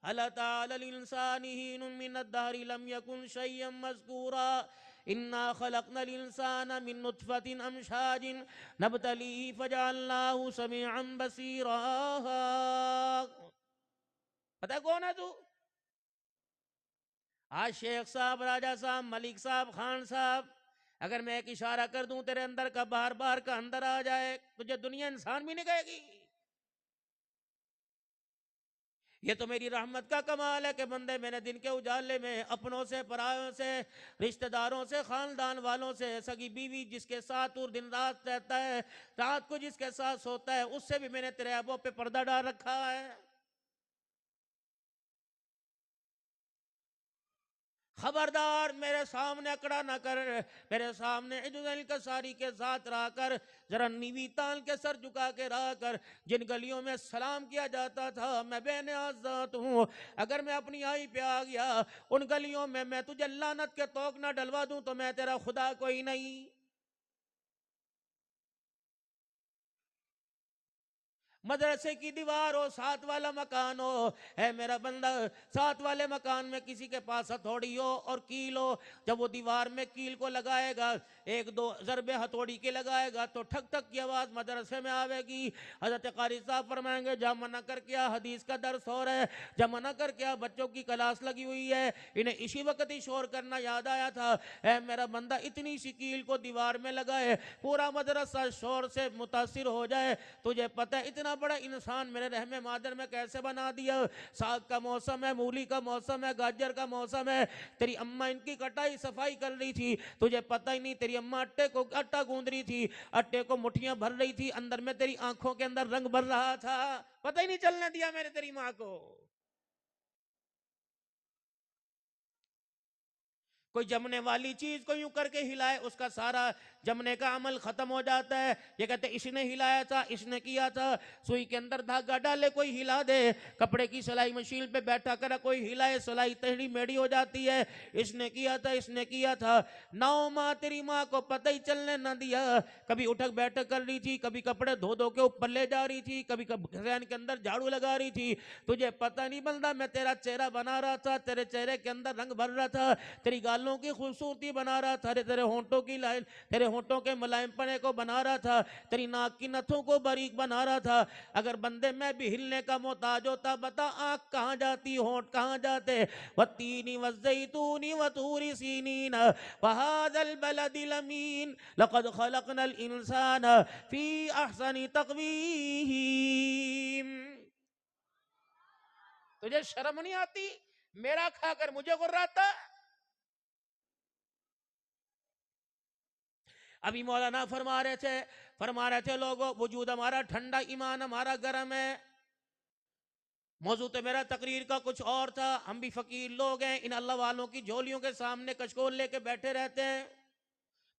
هل أتى على الإنسان حين من الدهر لم يكن شيئا مذكورا إنا خلقنا الإنسان من نطفة أمشاج نبتليه فجعلناه سميعا بصيرا. پتہ کون ہے تو؟ آج شیخ صاحب، راجہ صاحب، ملک صاحب، خان صاحب، اگر میں ایک اشارہ کر دوں تیرے اندر کا باہر باہر کا اندر آ جائے، تجھے دنیا انسان بھی نہیں کہے گی. یہ تو میری رحمت کا کمال ہے کہ بندے میں نے دن کے اجالے میں اپنوں سے، پرایوں سے، رشتہ داروں سے، خاندان والوں سے، سگی بیوی جس کے ساتھ اور دن رات رہتا ہے، رات کو جس کے ساتھ سوتا ہے، اس سے بھی میں نے تیرے عیبوں پہ پردہ ڈال رکھا ہے. خبردار میرے سامنے اکڑا نہ کر، میرے سامنے عجز الکساری کے ساتھ رہا کر، ذرا نیوی تان کے سر جھکا کے رہا کر. جن گلیوں میں سلام کیا جاتا تھا، میں بے نیاز ذات ہوں، اگر میں اپنی آئی پہ آ گیا ان گلیوں میں تجھے لعنت کے توق نہ ڈلوا دوں تو میں تیرا خدا کوئی نہیں. مدرسے کی دیوار ہو، ساتھ والا مکان ہو، اے میرا بندہ ساتھ والے مکان میں کسی کے پاس ہتھوڑی ہو اور کیل ہو، جب وہ دیوار میں کیل کو لگائے گا، ایک دو ضربے ہتھوڑی کے لگائے گا تو ٹھک ٹھک کی آواز مدرسے میں آوے گی. حضرت قاری صاحب فرمائیں گے جا منع کر کیا، حدیث کا درس ہو رہا ہے، جا منع کر کیا، بچوں کی کلاس لگی ہوئی ہے، انہیں اسی وقت ہی شور کرنا یاد آیا تھا. اے میرا بندہ اتنی سی کیل کو دیوار میں لگائے، پورا مدرسہ شور سے متاثر ہو جائے، تجھے پتہ ہے اتنا بڑا انسان میرے رحم مادر میں کیسے بنا دیا. ساگ کا موسم ہے، مولی کا موسم ہے، گاجر کا موسم ہے، تیری اماں ان کی کٹائی صفائی کر رہی تھی، تجھے پتہ ہی نہیں، تیری اماں آٹا گوندھ رہی تھی، آٹے کو مٹھیاں بھر رہی تھی، اندر میں تیری آنکھوں کے اندر رنگ بھر رہا تھا، پتہ ہی نہیں چلنے دیا میرے تیری ماں کو. کوئی جمنے والی چیز کو یوں کر کے ہلائے، اس کا سارا جمنے کا عمل ختم ہو جاتا ہے. یہ کہتے ہیں اس نے ہلایا تھا، اس نے کیا تھا. سوئی کے اندر دھاگا ڈالے کوئی ہلا دے، کپڑے کی سلائی مشین پہ بیٹھا کرا کوئی ہلائے، سلائی ٹیڑھی میڑھی ہو جاتی ہے، اس نے کیا تھا، اس نے کیا تھا. 9 ماہ تیری ماں کو پتہ ہی چلنے نہ دیا، کبھی اٹھک بیٹھک کر رہی تھی، کبھی کپڑے دھو دھو کے اوپر لے جا رہی تھی، کبھی ذہن کے اندر جھاڑو لگا رہی تھی. تجھے پتہ نہیں بندہ میں تیرا چہرہ بنا رہا تھا، تیرے چہرے کے اندر رنگ بھر رہا تھا، تیری گالوں کی خوبصورتی بنا رہا تھا، تیرے ہونٹوں کی لائن، تیرے ہونٹوں کے ملائم پنے کو بنا رہا تھا، تیری ناک کی نتھوں کو باریک بنا رہا تھا. اگر بندے میں بھی ہلنے کا محتاج ہوتا، بتا آنکھ کہاں جاتی، ہونٹ کہاں جاتے. والتین والزیتون وطور سینین وہذا البلد الامین لقد خلقنا الانسان فی احسن تقویم. تجھے شرم نہیں آتی؟ میرا کھا کر مجھے غراتا. ابھی مولانا فرما رہے تھے لوگوں، وجود ہمارا ٹھنڈا، ایمان ہمارا گرم ہے. موضوع تو میرا تقریر کا کچھ اور تھا، ہم بھی فقیر لوگ ہیں، ان اللہ والوں کی جھولیوں کے سامنے کشکول لے کے بیٹھے رہتے ہیں.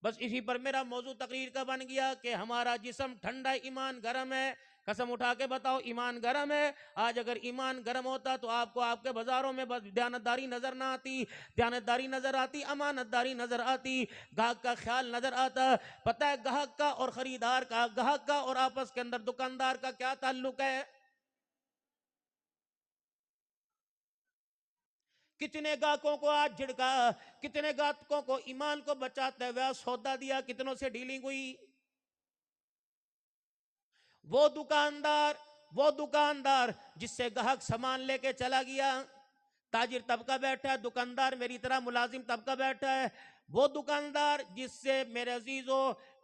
بس اسی پر میرا موضوع تقریر کا بن گیا کہ ہمارا جسم ٹھنڈا، ایمان گرم ہے. قسم اٹھا کے بتاؤ ایمان گرم ہے؟ آج اگر ایمان گرم ہوتا تو آپ کو آپ کے بازاروں میں بس دیانتداری نظر نہ آتی، دیانتداری نظر آتی، امانتداری نظر آتی، گاہک کا خیال نظر آتا. پتہ ہے گاہک کا اور خریدار کا، گاہک کا اور آپس کے اندر دکاندار کا کیا تعلق ہے؟ کتنے گاہکوں کو آج جھڑکا، کتنے گاہکوں کو ایمان کو بچاتے ہوئے سودا دیا، کتنوں سے ڈیلنگ ہوئی. وہ دکاندار جس سے گاہک سامان لے کے چلا گیا، تاجر طبقہ بیٹھا ہے، دکاندار میری طرح ملازم طبقہ بیٹھا ہے. وہ دکاندار جس سے میرے عزیزو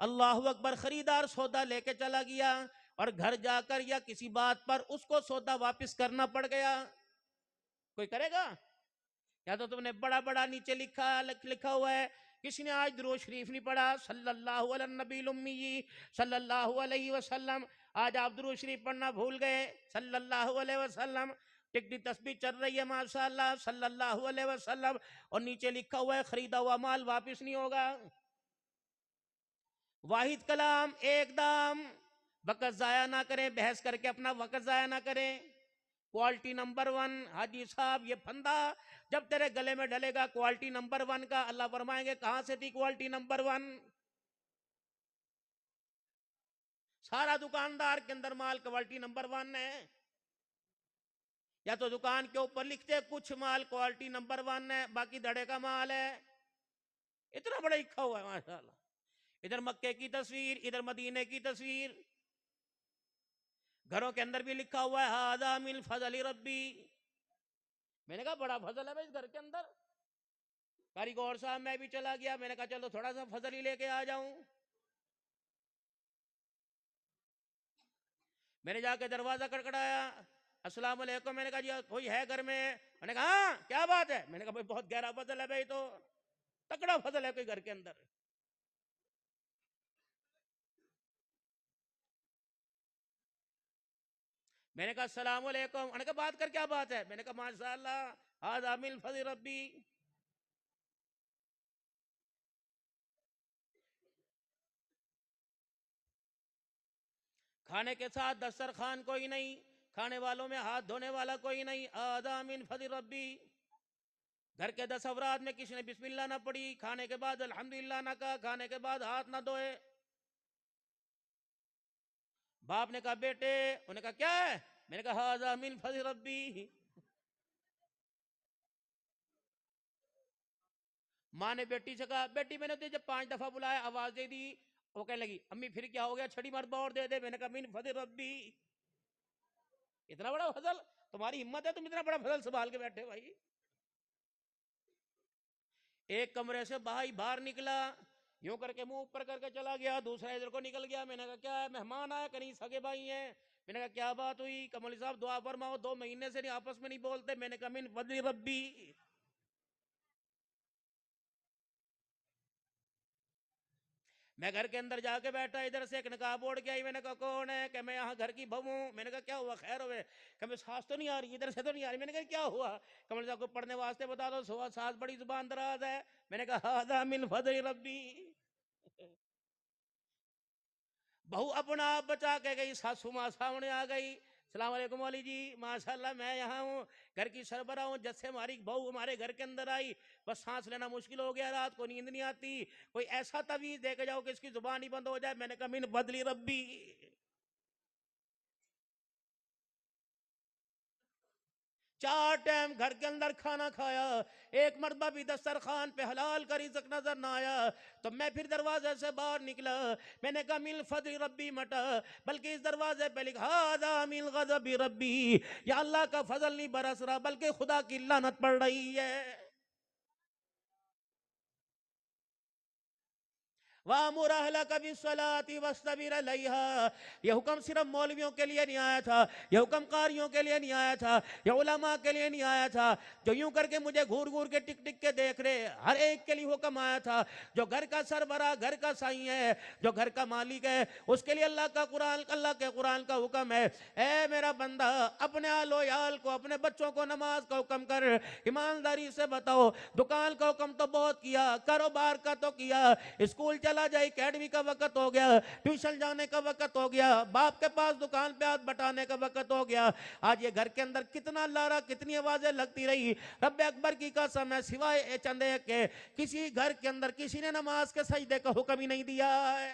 اللہ اکبر خریدار سودا لے کے چلا گیا اور گھر جا کر یا کسی بات پر اس کو سودا واپس کرنا پڑ گیا، کوئی کرے گا؟ یا تو تم نے بڑا بڑا نیچے لکھا ہوا ہے. کسی نے آج درود شریف نہیں پڑھا صلی اللہ علی النبی الامی صلی اللہ علیہ وسلم. آج آپ درود شریف پڑھنا بھول گئے صلی اللہ علیہ وسلم. ٹکٹی تسبیح چل رہی ہے ماشاءاللہ صلی اللہ علیہ وسلم، اور نیچے لکھا ہوا ہے خریدا ہوا مال واپس نہیں ہوگا. واحد کلام ایک دام، وقت ضائع نہ کریں، بحث کر کے اپنا وقت ضائع نہ کریں. کوالٹی نمبر 1 حاجی صاحب یہ پھندا جب تیرے گلے میں ڈلے گا کوالٹی نمبر 1 کا، اللہ فرمائیں گے کہاں سے تھی کوالٹی نمبر 1؟ سارا دکاندار کے اندر مال کوالٹی نمبر 1 ہے. یا تو دکان کے اوپر لکھتے کچھ مال کوالٹی نمبر 1 ہے، باقی دڑے کا مال ہے. اتنا بڑا لکھا ہوا ہے ماشاءاللہ. ادھر مکے کی تصویر، ادھر مدینے کی تصویر. گھروں کے اندر بھی لکھا ہوا ہے ھذا من فضل ربی. میں نے کہا بڑا فضل ہے بھائی اس گھر کے اندر. قاری گور صاحب میں بھی چلا گیا، میں نے کہا چلو تھوڑا سا فضل ہی لے کے آ جاؤں. میں نے جا کے دروازہ کڑکڑایا، السلام علیکم. میں نے کہا جی کوئی ہے گھر میں؟ میں نے کہا ہاں کیا بات ہے؟ میں نے کہا بھائی بہت گہرا فضل ہے بھائی، تو تکڑا فضل ہے کوئی گھر کے اندر. میں نے کہا السلام علیکم. انہوں نے کہا بات کر کیا بات ہے؟ میں نے کہا ماشاءاللہ ھذا من فضل ربی. کھانے کے ساتھ دسترخوان کوئی نہیں، کھانے والوں میں ہاتھ دھونے والا کوئی نہیں. ھذا من فضل ربی. گھر کے 10 افراد میں کسی نے بسم اللہ نہ پڑھی، کھانے کے بعد الحمدللہ نہ کہا، کھانے کے بعد ہاتھ نہ دھوئے. باپ نے کہا بیٹے، انہوں نے کہا کیا ہے؟ میں نے کہا ھذا من فضل ربی. ماں نے بیٹی سے کہا بیٹی میں نے تجھے جب 5 دفعہ بلایا آواز دے دی. وہ کہنے لگی امی پھر کیا ہو گیا، چھڑی مرتبہ اور دے دے. میں نے کہا من فضل ربی. اتنا بڑا فضل، تمہاری ہمت ہے تم اتنا بڑا فضل سنبھال کے بیٹھے بھائی. ایک کمرے سے بھائی باہر نکلا، یوں کر کے منہ اوپر کر کے چلا گیا، دوسرا ادھر کو نکل گیا. میں نے کہا کیا ہے؟ مہمان آیا کنی سگے بھائی ہیں. میں نے کہا کیا بات ہوئی؟ کملی صاحب دعا فرماؤ، 2 مہینے سے نہیں آپس میں نہیں بولتے. میں نے کہا من فضل ربی. میں گھر کے اندر جا کے بیٹھا، ادھر سے ایک نقاب اوڑھ کے آئی. میں نے کہا کون ہے؟ کہ میں یہاں گھر کی بہو ہوں. میں نے کہا کیا ہوا خیر ہوئے؟ کہ میں ساس تو نہیں آ رہی، ادھر سے تو نہیں آ رہی. میں نے کہا کیا ہوا؟ کمل صاحب کو پڑھنے واسطے بتا دو، ساس بڑی زبان دراز ہے. میں نے کہا ھذا من فضل ربی. بہو اپنا آپ بچا کے گئی، ساسو ماں سامنے آ گئی. السلام علیکم والی جی، ماشاءاللہ میں یہاں ہوں، گھر کی سربراہ ہوں. جب سے ہماری بہو ہمارے گھر کے اندر آئی بس سانس لینا مشکل ہو گیا، رات کو نیند نہیں آتی. کوئی ایسا تعویذ دے کے جاؤ کہ اس کی زبان ہی بند ہو جائے. میں نے کہا من فضل ربی. 4 ٹائم گھر کے اندر کھانا کھایا، ایک مرتبہ بھی دسترخوان پہ حلال کا رزق نظر نہ آیا. تو میں پھر دروازے سے باہر نکلا. میں نے کہا من فضل ربی مٹا، بلکہ اس دروازے پہ لکھا ھذا من غضب ربی. یا اللہ کا فضل نہیں برس رہا بلکہ خدا کی لعنت پڑ رہی ہے. وَأَمُرْ أَهْلَكَ بِالصَّلَاةِ وَاصْطَبِرْ عَلَيْهَا. یہ حکم صرف مولویوں کے لیے نہیں آیا تھا، یہ حکم قاریوں کے لیے نہیں آیا تھا، یہ علماء کے لیے نہیں آیا تھا جو یوں کر کے مجھے گھور گھور کے ٹک ٹک کے دیکھ رہے. ہر ایک کے لیے حکم آیا تھا. جو گھر کا سربراہ، گھر کا سائیں ہے، جو گھر کا مالک ہے، اس کے لیے اللہ کے قرآن کا حکم ہے اے میرا بندہ اپنے آل و عیال کو، اپنے بچوں کو نماز کا حکم کر. ایمانداری سے بتاؤ، دکان کا حکم تو بہت کیا، کاروبار کا تو کیا، اسکول چلا جائے اکیڈمی کا وقت ہو گیا، ٹیوشن جانے کا وقت ہو گیا، باپ کے پاس دکان پہ ہاتھ بٹانے کا وقت ہو گیا. آج یہ گھر کے اندر کتنا لارا، کتنی آوازیں لگتی رہی. رب اکبر کی قسم ہے سوائے چند ایک کے کسی گھر کے اندر کسی نے نماز کے سجدے کا حکم ہی نہیں دیا ہے.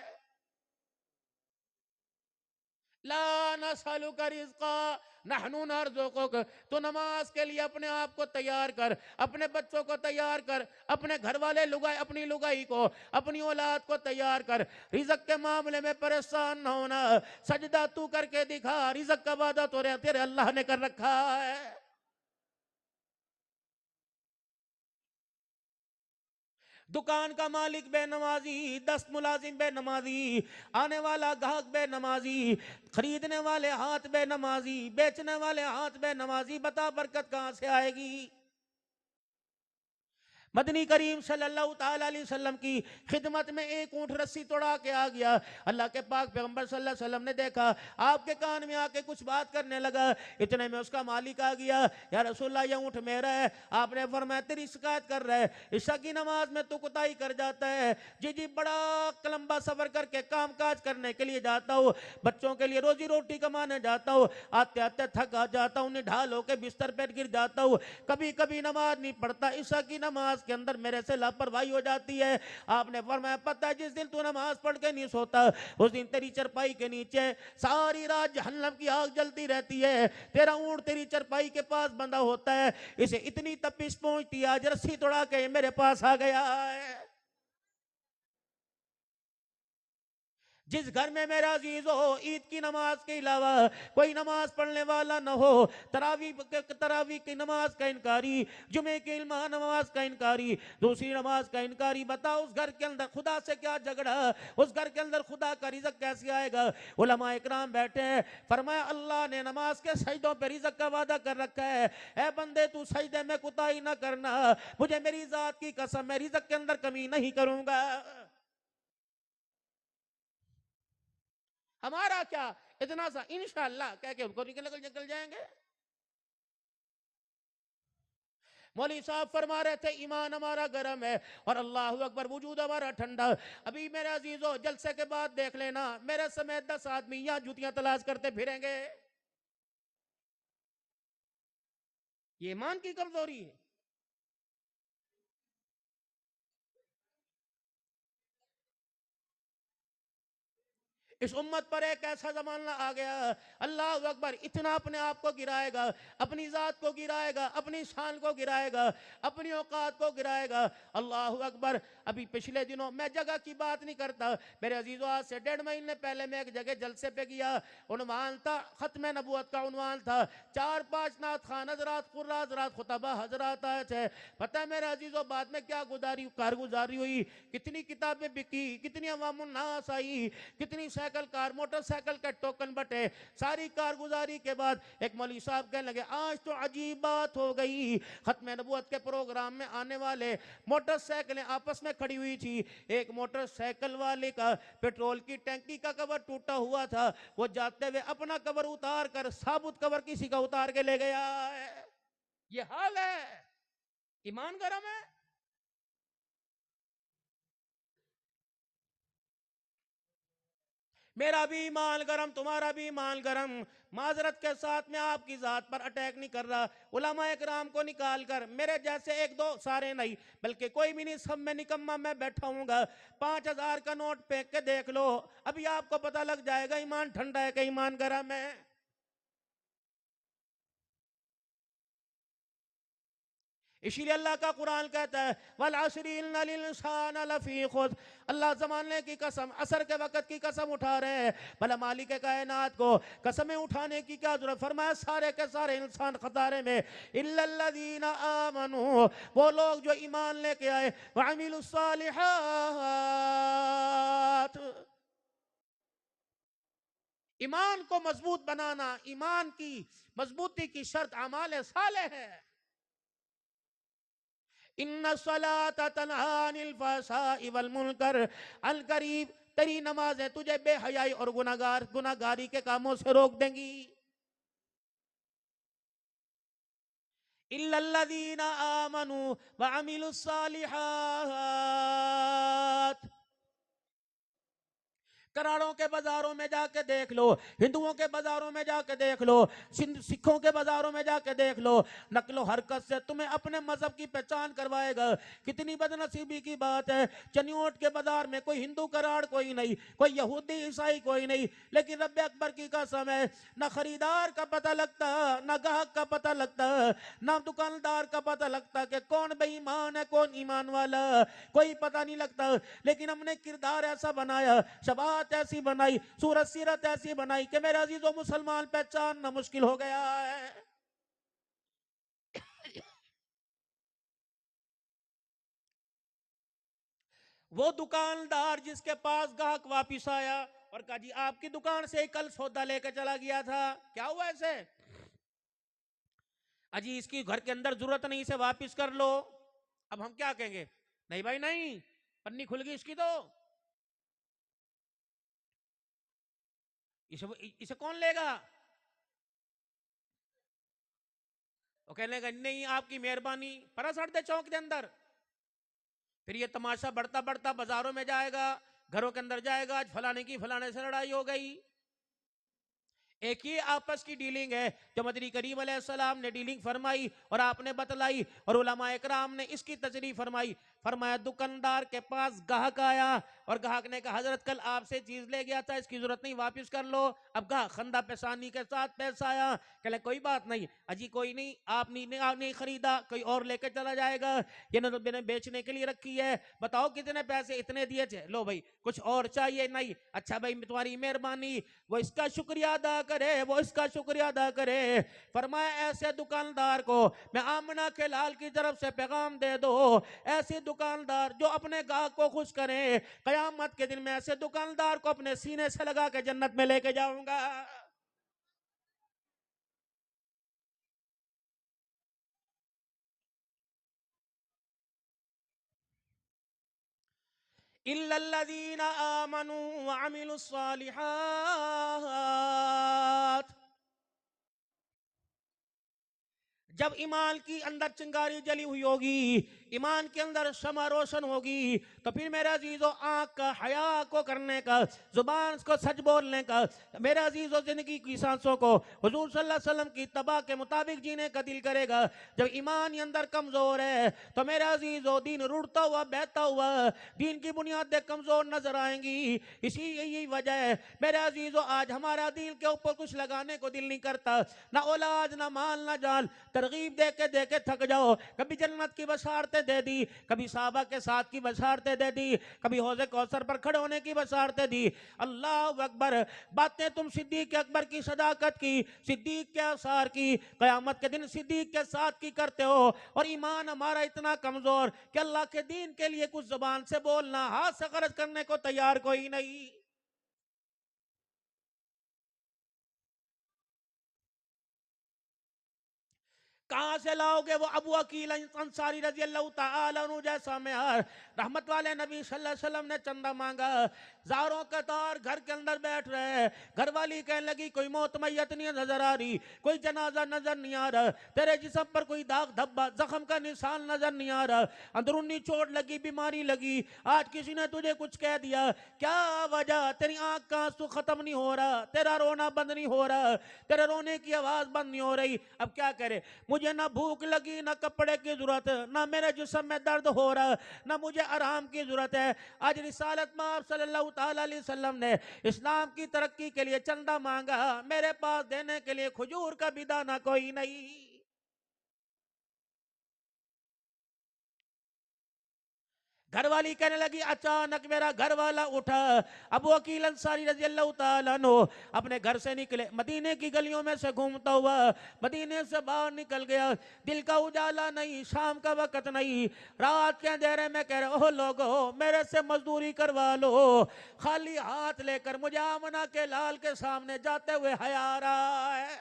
لا نسألک رزقا نحن نرزقک. تو نماز کے لیے اپنے آپ کو تیار کر، اپنے بچوں کو تیار کر، اپنے گھر والے لگائی، اپنی لگائی کو، اپنی اولاد کو تیار کر. رزق کے معاملے میں پریشان نہ ہونا. سجدہ تو کر کے دکھا، رزق کا وعدہ تو تیرے اللہ نے کر رکھا ہے. دکان کا مالک بے نمازی، 10 ملازم بے نمازی، آنے والا گاہک بے نمازی، خریدنے والے ہاتھ بے نمازی، بیچنے والے ہاتھ بے نمازی. بتا برکت کہاں سے آئے گی؟ مدنی کریم صلی اللہ تعالیٰ علیہ وسلم کی خدمت میں ایک اونٹ رسی توڑا کے آ گیا. اللہ کے پاک پیغمبر صلی اللہ علیہ وسلم نے دیکھا، آپ کے کان میں آ کے کچھ بات کرنے لگا. اتنے میں اس کا مالک آ گیا. یا رسول اللہ یہ اونٹ میرا ہے. آپ نے فرمایا تیری شکایت کر رہا ہے، عشاء کی نماز میں تو کوتاہی کر جاتا ہے. جی جی بڑا لمبا سفر کر کے کام کاج کرنے کے لیے جاتا ہوں، بچوں کے لیے روزی روٹی کمانے جاتا ہوں، آتے آتے تھک آ جاتا ہوں، نڈھال ہو کے بستر پہ گر جاتا ہوں، کبھی کبھی نماز نہیں پڑھتا. عشاء کی نماز کے اندر میرے سے لاپرواہی ہو جاتی ہے. آپ نے فرمایا پتہ ہے جس دن تو نماز پڑھ کے نہیں سوتا اس دن تیری چرپائی کے نیچے ساری رات جہنم کی آگ جلتی رہتی ہے. تیرا اونٹ تیری چرپائی کے پاس بندھا ہوتا ہے, اسے اتنی تپش پہنچتی ہے آج رسی توڑا کے میرے پاس آ گیا ہے. جس گھر میں میرا عزیز ہو عید کی نماز کے علاوہ کوئی نماز پڑھنے والا نہ ہو, تراویح کی نماز کا انکاری, جمعے کی نماز کا انکاری, دوسری نماز کا انکاری, بتاؤ اس گھر کے اندر خدا سے کیا جھگڑا, اس گھر کے اندر خدا کا رزق کیسے آئے گا. علماء اکرام بیٹھے ہیں, فرمایا اللہ نے نماز کے سجدوں پہ رزق کا وعدہ کر رکھا ہے, اے بندے تو سجدے میں کوتاہی نہ کرنا, مجھے میری ذات کی قسم میں رزق کے اندر کمی نہیں کروں گا. ہمارا کیا اتنا سا انشاءاللہ کہہ کے ان کو نکل جائیں گے. مولوی صاحب فرما رہے تھے ایمان ہمارا گرم ہے اور اللہ اکبر وجود ہمارا ٹھنڈا. ابھی میرے عزیزو جلسے کے بعد دیکھ لینا میرے سمیت 10 آدمی یہاں جوتیاں تلاش کرتے پھریں گے. یہ ایمان کی کمزوری ہے. اس امت پر ایک ایسا زمانہ آ گیا, اللہ اکبر, اتنا اپنے آپ کو گرائے گا, اپنی ذات کو گرائے گا, اپنی شان کو گرائے گا, اپنی اوقات کو گرائے گا. اللہ اکبر. ابھی پچھلے دنوں میں جگہ کی بات نہیں کرتا میرے عزیزو, آج سے 1.5 مہینے پہلے میں ایک جگہ جلسے پہ گیا, عنوان تھا ختم نبوت کا عنوان تھا, 4-5 نعت خان حضرات, قرآن حضرات, خطبہ حضرات آئے تھے. پتہ ہے میرے عزیزو بعد میں کیا کارگزاری ہوئی, کتنی کتابیں بکی, کتنی عوام الناس آئی, کتنی سائیکل کار موٹر سائیکل کے ٹوکن بٹے. ساری کارگزاری کے بعد ایک مولوی صاحب کہنے لگے آج تو عجیب بات ہو گئی, ختم نبوت کے پروگرام میں آنے والے موٹر سائیکلیں آپس میں کھڑی ہوئی تھی. ایک موٹر سائیکل والے کا پیٹرول کی ٹینکی کا کور ٹوٹا ہوا تھا, وہ جاتے ہوئے اپنا کور اتار کر ثابت کور کسی کا اتار کے لے گیا ہے. یہ حال ہے. ایمان گرم ہے. میرا بھی ایمان گرم, تمہارا بھی ایمان گرم. معذرت کے ساتھ میں آپ کی ذات پر اٹیک نہیں کر رہا, علماء اکرام کو نکال کر میرے جیسے 1-2 سارے نہیں بلکہ کوئی بھی نہیں, سب میں نکمہ میں بیٹھا ہوں گا. 5,000 کا نوٹ پھینک کے دیکھ لو, ابھی آپ کو پتہ لگ جائے گا ایمان ٹھنڈا ہے کہ ایمان گرم ہے. اسی لیے اللہ کا قرآن کہتا ہے وَالْعَصْرِ إِنَّ الْإِنسَانَ لَفِي خُسْرٍ. اللہ زمانے کی قسم, عصر کے وقت کی قسم اٹھا رہے ہیں. بھلا مالک کائنات کو قسمیں اٹھانے کی کیا ضرورت, فرمایا سارے کے سارے انسان خسارے میں, إِلَّا الَّذِينَ آمَنُوا, وہ لوگ جو ایمان لے کے آئے, وَعَمِلُوا الصَّالِحَاتِ. ایمان کو مضبوط بنانا, ایمان کی مضبوطی کی شرط اعمال صالح ہے. ان الصلاۃ تنہی عن الفحشاء والمنکر, القریب تیری نمازیں تجھے بے حیائی اور گناہگاری کے کاموں سے روک دیں گی. الا الذین آمنوا وعملوا الصالحات. کراڑوں کے بازاروں میں جا کے دیکھ لو, ہندوؤں کے بازاروں میں جا کے دیکھ لو, سکھوں کے بازاروں میں جا کے دیکھ لو, نقل و حرکت سے تمہیں اپنے مذہب کی پہچان کروائے گا. کتنی بدنصیبی کی بات ہے, چنیوٹ کے بازار میں کوئی ہندو کراڑ کوئی نہیں, کوئی یہودی عیسائی کوئی نہیں, لیکن رب اکبر کی قسم ہے نہ خریدار کا پتہ لگتا, نہ گاہک کا پتہ لگتا, نہ دکاندار کا پتہ لگتا کہ کون بے ایمان ہے کون ایمان والا, کوئی پتہ نہیں لگتا. لیکن ہم نے کردار ایسا بنایا, شباب ایسی بنائی, صورت سیرت ایسی بنائی کہ میرے عزیزو مسلمان پہچاننا مشکل ہو گیا ہے. وہ دکاندار جس کے پاس گاہک واپس آیا اور کہا جی آپ کی دکان سے کل سودا لے کے چلا گیا تھا, کیا ہوا ایسے, اجی اس کی گھر کے اندر ضرورت نہیں, اسے واپس کر لو. اب ہم کیا کہیں گے, نہیں بھائی نہیں, پنی کھل گئی اس کی, تو اسے کون لے گا. وہ کہنے لگا نہیں آپ کی مہربانی, پرا سڑ دے چوک کے اندر. پھر یہ تماشا بڑھتا بڑھتا بازاروں میں جائے گا, گھروں کے اندر جائے گا, آج فلانے کی فلانے سے لڑائی ہو گئی. ایک ہی آپس کی ڈیلنگ ہے جو مدنی کریم علیہ السلام نے ڈیلنگ فرمائی اور آپ نے بتلائی اور علماء اکرام نے اس کی تشریح فرمائی. فرمایا دکاندار کے پاس گاہک آیا اور گاہک نے کہا حضرت کل آپ سے چیز لے گیا تھا, اس کی ضرورت نہیں, واپس کر لو. اب گاہک خندہ پیشانی کے ساتھ پیسہ آیا, کہ کوئی بات نہیں اجی کوئی نہیں, آپ نہیں خریدا, کوئی اور لے کے چلا جائے گا, یہ نے بیچنے کے لیے رکھی ہے, بتاؤ کتنے پیسے, اتنے دیے تھے, لو بھائی کچھ اور چاہیے, نہیں, اچھا بھائی تمہاری مہربانی, وہ اس کا شکریہ ادا کرے, وہ اس کا شکریہ ادا کرے. فرمایا ایسے دکاندار کو میں آمنہ کے لال کی طرف سے پیغام دے دو, ایسے دکاندار جو اپنے گاہک کو خوش کرے, قیامت کے دن میں ایسے دکاندار کو اپنے سینے سے لگا کے جنت میں لے کے جاؤں گا. إِلَّا الَّذِينَ آمَنُوا وَعَمِلُوا الصَّالِحَاتِ. جب ایمان کی اندر چنگاری جلی ہوئی ہوگی, ایمان کے اندر شمع روشن ہوگی, تو پھر میرے عزیزو آنکھ کا حیا کو کرنے کا, زبان کو سچ بولنے کا, میرے عزیزو زندگی کی سانسوں کو حضور صلی اللہ علیہ وسلم کی اتباع کے مطابق جینے کا دل کرے گا. جب ایمان اندر کمزور ہے تو میرے عزیزو دین رڑتا ہوا بہتا ہوا, دین کی بنیادیں کمزور نظر آئیں گی. اسی یہی وجہ ہے میرے عزیزو آج ہمارا دین کے اوپر کچھ لگانے کو دل نہیں کرتا, نہ اولاد نہ مال نہ جان. ترغیب دے کے تھک جاؤ, کبھی جنت کی بشارتیں دے دی, کبھی صحابہ کے ساتھ کی بشارتیں دے دی, کبھی حوض کوثر پر کھڑے ہونے کی بشارتیں دی. اللہ اکبر, باتیں تم صدیق اکبر کی صداقت کی, صدیق کے آثار کی, قیامت کے دن صدیق کے ساتھ کی کرتے ہو, اور ایمان ہمارا اتنا کمزور کہ اللہ کے دین کے لیے کچھ زبان سے بولنا, ہاتھ سے خرچ کرنے کو تیار کوئی نہیں. کہاں سے لاؤ گے وہ ابو عقیل انصاری رضی اللہ تعالیٰ عنہ جیسا معیار. رحمت والے نبی صلی اللہ علیہ وسلم نے چندہ مانگا, زاروں قطار گھر کے اندر بیٹھ رہے, گھر والی کہنے لگی کوئی موت میت نہیں نظر آ رہی, کوئی جنازہ نظر نہیں آ رہا, تیرے جسم پر کوئی داغ دھبا زخم کا نشان نظر نہیں آ رہا, اندرونی چوٹ لگی, بیماری لگی, آج کسی نے تجھے کچھ کہہ دیا, کیا وجہ, تیری آنکھ کا آنسو ختم نہیں ہو رہا, تیرا رونا بند نہیں ہو رہا, تیرے رونے کی آواز بند نہیں ہو رہی, اب کیا کرے, مجھے نہ بھوک لگی, نہ کپڑے کی ضرورت, نہ میرے جسم میں درد ہو رہا, نہ مجھے آرام کی ضرورت ہے. آج رسالت میں آپ صلی اللہ تعالیٰ علیہ وسلم نے اسلام کی ترقی کے لیے چندہ مانگا, میرے پاس دینے کے لیے کھجور کا بھی دانہ کوئی نہیں. گھر والی کہنے لگی, اچانک میرا گھر والا اٹھا. ابو عقیل انصاری رضی اللہ تعالیٰ عنہ اپنے گھر سے نکلے, مدینے کی گلیوں میں سے گھومتا ہوا مدینے سے باہر نکل گیا. دل کا اجالا نہیں, شام کا وقت نہیں, رات کے اندھیرے میں کہہ رہے, اوہ لوگو میرے سے مزدوری کروا لو. خالی ہاتھ لے کر مجھے آمنہ کے لال کے سامنے جاتے ہوئے حیا آ رہا ہے.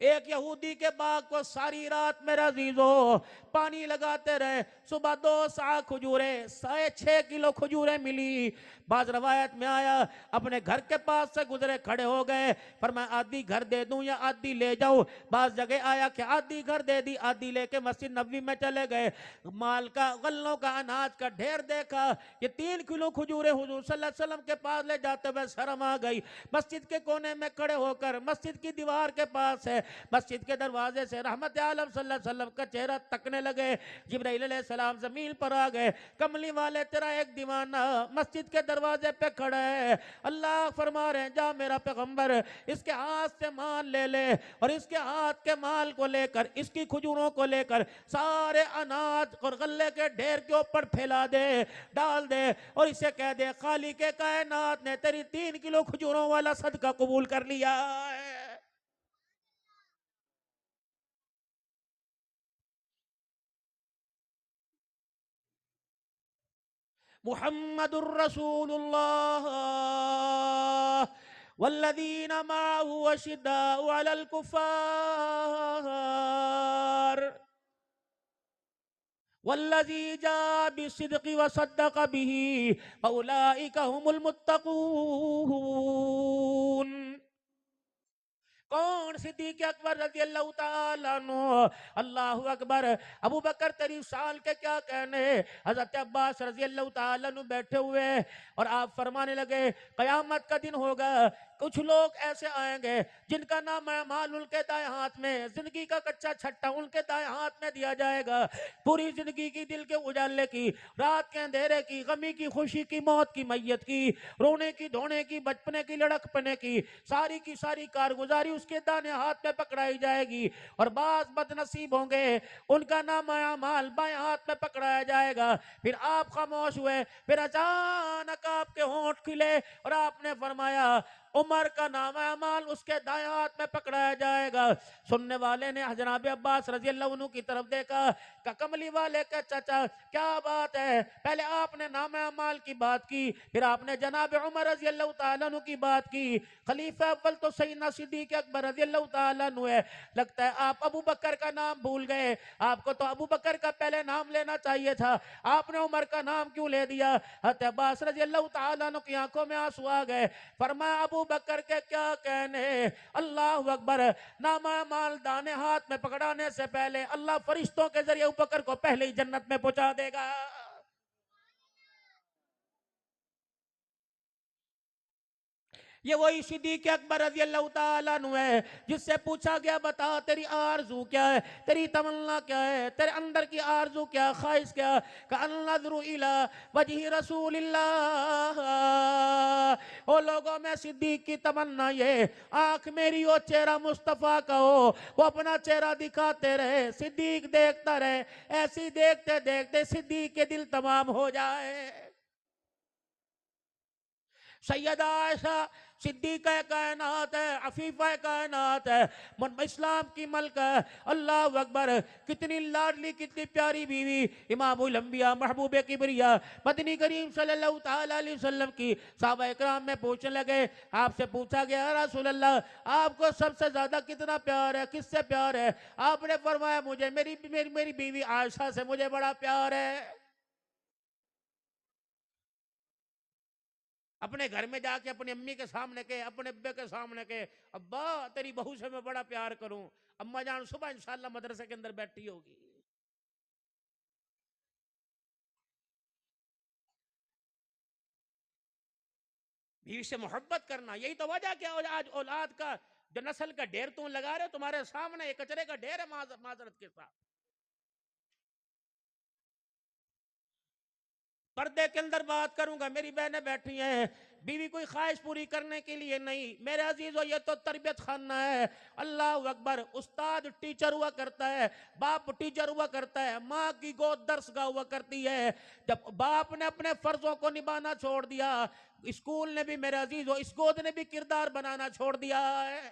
ایک یہودی کے باغ کو ساری رات میرا عزیزو پانی لگاتے رہے, صبح 2 سا کھجوریں, 6.5 کلو کھجوریں ملی. بعض روایت میں آیا اپنے گھر کے پاس سے گزرے, کھڑے ہو گئے, پر میں آدھی گھر دے دوں یا آدھی لے جاؤں. بعض جگہ آیا کہ آدھی گھر دے دی, آدھی لے کے مسجد نبوی میں چلے گئے. مال کا, غلوں کا, اناج کا ڈھیر دیکھا, یہ 3 کلو کھجوریں حضور صلی اللہ علیہ وسلم کے پاس لے جاتے ہوئے شرم آ گئی. مسجد کے کونے میں کھڑے ہو کر, مسجد کی دیوار کے پاس ہے, مسجد کے دروازے سے رحمت عالم صلی اللہ علیہ وسلم کا چہرہ تکنے لگے. جبرائیل علیہ السلام زمین پر آ گئے, کملی والے تیرا ایک دیوانہ مسجد کے دروازے پہ کھڑا ہے. اللہ فرما رہے ہیں, جا میرا پیغمبر اس کے ہاتھ سے مال لے لے, اور اس کے ہاتھ کے مال کو لے کر, اس کی کھجوروں کو لے کر سارے اناج اور غلے کے ڈھیر کے اوپر پھیلا دے, ڈال دے, اور اسے کہہ دے خالق کائنات نے تیری 3 کلو کھجوروں والا صدقہ قبول کر لیا ہے. محمد الرسول اللہ والذین معه اشداء علی الکفار والذی جاء بالصدق وصدق به فاولئک هم المتقون. کون؟ صدیق اکبر رضی اللہ تعالیٰ عنہ۔ اللہ اکبر۔ ابو بکر تیری شان کے کیا کہنے۔ حضرت عباس رضی اللہ تعالیٰ عنہ بیٹھے ہوئے اور آپ فرمانے لگے قیامت کا دن ہوگا، کچھ لوگ ایسے آئیں گے جن کا نام اعمال ان کے دائیں ہاتھ میں، زندگی کا کچا چھٹا ان کے دائیں ہاتھ میں دیا جائے گا، پوری زندگی کی، دل کے اجالے کی، رات کے اندھیرے کی، غمی کی، خوشی کی، موت کی، میت کی، رونے کی، دھونے کی، بچپنے کی، لڑکپنے کی ساری کارگزاری اس کے دانے ہاتھ میں پکڑائی جائے گی، اور بعض بد نصیب ہوں گے ان کا نام اعمال بائیں ہاتھ میں پکڑایا جائے گا۔ پھر آپ خاموش ہوئے، پھر اچانک آپ کے ہونٹ کھلے اور آپ نے فرمایا عمر کا نام اعمال اس کے دائیں ہاتھ میں پکڑایا جائے گا۔ سننے والے نے جناب عباس رضی اللہ عنہ کی طرف دیکھا کہ کملی والے کا چچا کیا بات ہے، پہلے آپ نے نام اعمال کی بات کی، پھر آپ نے جناب عمر رضی اللہ تعالیٰ عنہ کی بات کی، خلیفہ اول تو سیدنا صدیق اکبر رضی اللہ تعالیٰ عنہ ہے، لگتا ہے آپ ابو بکر کا نام بھول گئے، آپ کو تو ابو بکر کا پہلے نام لینا چاہیے تھا، آپ نے عمر کا نام کیوں لے دیا؟ حضرت عباس رضی اللہ تعالیٰ عنہ کی آنکھوں میں آنسو آ گئے، فرمایا ابو بکر کے کیا کہنے، اللہ اکبر، نام اعمال دانے ہاتھ میں پکڑانے سے پہلے اللہ فرشتوں کے ذریعے ابو بکر کو پہلے ہی جنت میں پہنچا دے گا۔ یہ وہی صدیق اکبر رضی اللہ تعالیٰ عنہ ہے جس سے پوچھا گیا بتا تیری آرزو کیا ہے، تیری تمنا کیا ہے، تیرے اندر کی آرزو کیا، خواہش کیا؟ کہ النظر الی وجہ رسول اللہ، او لوگوں میں صدیق کی تمنا یہ آنکھ میری ہو، چہرہ مصطفیٰ کا ہو، وہ اپنا چہرہ دکھاتے رہے، صدیق دیکھتا رہے، ایسی دیکھتے دیکھتے صدیق کے دل تمام ہو جائے۔ سیدہ عائشہ صدیقہ کائنات ہے، عفیفہ کائنات ہے، اسلام کی ملکہ ہے، اللہ اکبر، کتنی لاڈلی، کتنی پیاری بیوی، امام الانبیاء، محبوب کبریا، مدنی کریم صلی اللہ تعالیٰ علیہ وسلم کی۔ صحابہ اکرام میں پوچھنے لگے، آپ سے پوچھا گیا یا رسول اللہ آپ کو سب سے زیادہ کتنا پیار ہے، کس سے پیار ہے؟ آپ نے فرمایا مجھے میری بیوی عائشہ سے مجھے بڑا پیار ہے۔ اپنے گھر میں جا کے اپنی امی کے سامنے کے، اپنے ابے کے سامنے کے، ابا تیری بہو سے میں بڑا پیار کروں، اما جان صبح انشاءاللہ مدرسے کے اندر بیٹھی ہوگی۔ بیوی سے محبت کرنا، یہی تو وجہ کیا آج اولاد کا جو نسل کا ڈھیر تم لگا رہے ہو، تمہارے سامنے ایک کچرے کا ڈھیر ہے معذرت کے ساتھ۔ پردے کے اندر بات کروں گا، میری بہنیں بیٹھی ہیں، بیوی کوئی خواہش پوری کرنے کے لیے نہیں، میرے عزیزو یہ تو تربیت خانہ ہے۔ اللہ اکبر، استاد ٹیچر ہوا کرتا ہے، باپ ٹیچر ہوا کرتا ہے، ماں کی گود درس گاہ ہوا کرتی ہے۔ جب باپ نے اپنے فرضوں کو نبھانا چھوڑ دیا، اسکول نے بھی میرے عزیزو، اس گود نے بھی کردار بنانا چھوڑ دیا ہے۔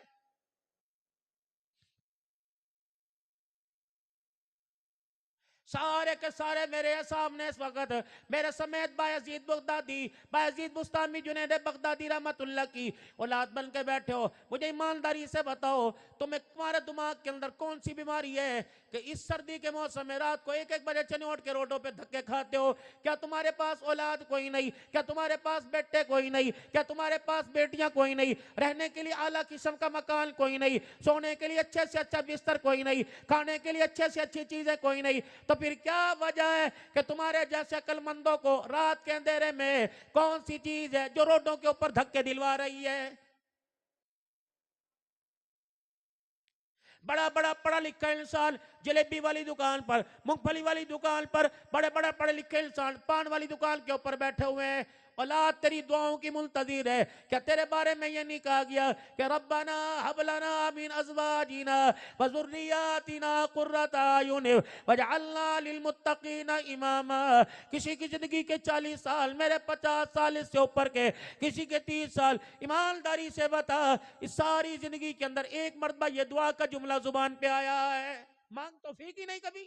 سارے کے سارے میرے سامنے اس وقت، میرے سمیت بایزید بغدادی، بایزید بستامی جنید بغدادی رحمت اللہ کی اولاد بن کے بیٹھے ہو، مجھے ایمانداری سے بتاؤ تمہارے دماغ کے اندر کون سی بیماری ہے کہ اس سردی کے موسم میں رات کو 1-1 بجے چنے اٹھ کے روڈوں پہ دھکے کھاتے ہو؟ کیا تمہارے پاس اولاد کوئی نہیں؟ کیا تمہارے پاس بیٹے کوئی نہیں؟ کیا تمہارے پاس بیٹیاں کوئی نہیں؟ رہنے کے لیے اعلیٰ قسم کا مکان کوئی نہیں؟ سونے کے لیے اچھے سے اچھا بستر کوئی نہیں؟ کھانے کے لیے اچھے سے اچھی چیزیں کوئی نہیں؟ تو پھر کیا وجہ ہے کہ تمہارے جیسے عقل مندوں کو رات کے اندھیرے میں کون سی چیز ہے جو روڈوں کے اوپر دھکے دلوا رہی ہے؟ بڑا بڑا پڑھا لکھا انسان جلیبی والی دکان پر، مونگ پھلی والی دکان پر، بڑے بڑے پڑھے لکھے انسان پان والی دکان کے اوپر بیٹھے ہوئے ہیں۔ اولاد تیری دعاؤں کی منتظر ہے۔ کیا تیرے بارے میں یہ نہیں کہا گیا کہ ربنا ہب لنا من ازواجنا وذریاتنا قرۃ اعین واجعلنا للمتقین اماما؟ کسی کی زندگی کے 40 سال، میرے 50 سال اس سے اوپر کے، کسی کے 30 سال، ایمانداری سے بتا اس ساری زندگی کے اندر ایک مرتبہ یہ دعا کا جملہ زبان پہ آیا ہے؟ مانگ تو پھینکی نہیں کبھی۔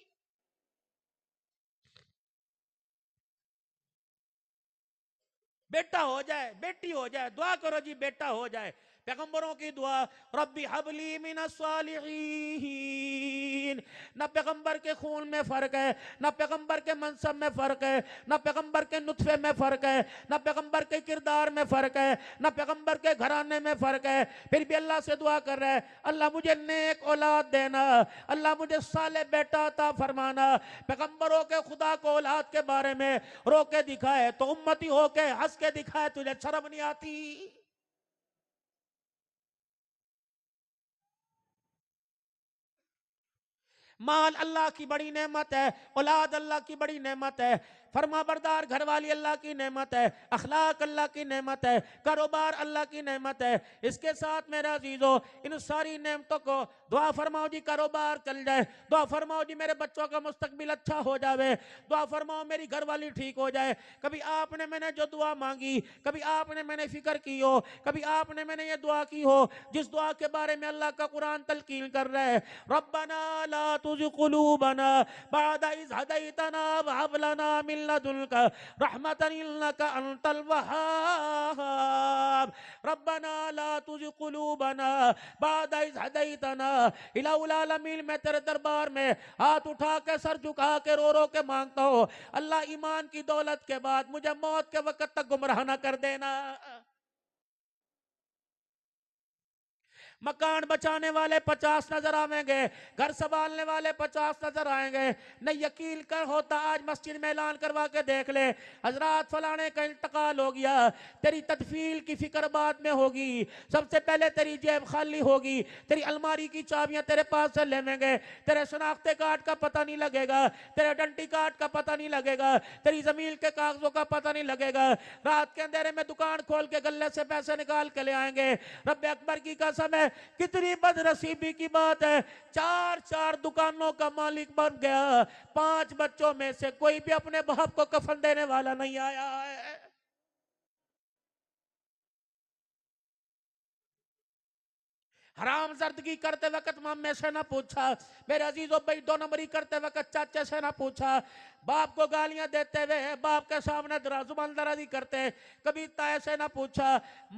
بیٹا ہو جائے، بیٹی ہو جائے، دعا کرو جی بیٹا ہو جائے، پیغمبروں کی دعا ربی حبلی من الصالحین. نہ پیغمبر کے خون میں فرق ہے، نہ پیغمبر کے منصب میں فرق ہے، نہ پیغمبر کے نطفے میں فرق ہے، نہ پیغمبر کے کردار میں فرق ہے، نہ پیغمبر کے گھرانے میں فرق ہے. پھر بھی اللہ سے دعا کر رہا ہے اللہ مجھے نیک اولاد دینا، اللہ مجھے صالح بیٹا عطا فرمانا. پیغمبروں کے خدا کو اولاد کے بارے میں رو کے دکھائے تو امتی ہو کے ہنس کے دکھائے، تجھے شرم نہیں آتی؟ مال اللہ کی بڑی نعمت ہے، اولاد اللہ کی بڑی نعمت ہے، فرما بردار گھر والی اللہ کی نعمت ہے، اخلاق اللہ کی نعمت ہے، کاروبار اللہ کی نعمت ہے. اس کے ساتھ میرے عزیزو ان ساری نعمتوں کو دعا فرماؤ جی کاروبار چل جائے، دعا فرماؤ جی میرے بچوں کا مستقبل اچھا ہو جاوے، دعا فرماؤ میری گھر والی ٹھیک ہو جائے. کبھی آپ نے میں نے جو دعا مانگی، کبھی آپ نے میں نے فکر کی ہو، کبھی آپ نے میں نے یہ دعا کی ہو جس دعا کے بارے میں اللہ کا قرآن تلقین کر رہا ہے ربنا لا تزغ قلوبنا بعد إذ هديتنا وهب لنا من لدنك رحمة إنك أنت الوهاب. ربنا لا تزغ قلوبنا بعد إذ هديتنا. الہ العالمین میں تیرے دربار میں ہاتھ اٹھا کے سر جھکا کے رو رو کے مانگتا ہوں اللہ ایمان کی دولت کے بعد مجھے موت کے وقت تک گمراہ نہ کر دینا. مکان بچانے والے 50 نظر آئیں گے، گھر سنبھالنے والے 50 نظر آئیں گے. نہ یقین کر ہوتا آج مسجد میں اعلان کروا کے دیکھ لے حضرات فلانے کا انتقال ہو گیا، تیری تدفین کی فکر بعد میں ہوگی، سب سے پہلے تیری جیب خالی ہوگی، تیری الماری کی چابیاں تیرے پاس سے لیویں گے، تیرے شناختے کارڈ کا پتہ نہیں لگے گا، تیرے ڈنٹی کارڈ کا پتہ نہیں لگے گا، تیری زمین کے کاغذوں کا پتہ نہیں لگے گا. رات کے اندھیرے میں دکان کھول کے گلے سے پیسے نکال کے لے آئیں گے. رب اکبر کی قسم ہے کتنی بد نصیبی کی بات ہے، 4 دکانوں کا مالک بن گیا، 5 بچوں میں سے کوئی بھی اپنے باپ کو کفن دینے والا نہیں آیا ہے. حرام زردگی کرتے وقت ماں سے نہ پوچھا، میرے عزیزو بھائی 2 نمبری کرتے وقت چاچے سے نہ پوچھا، باپ کو گالیاں دیتے ہوئے باپ کے سامنے زبان درازی کرتے کبھی تائے سے نہ پوچھا،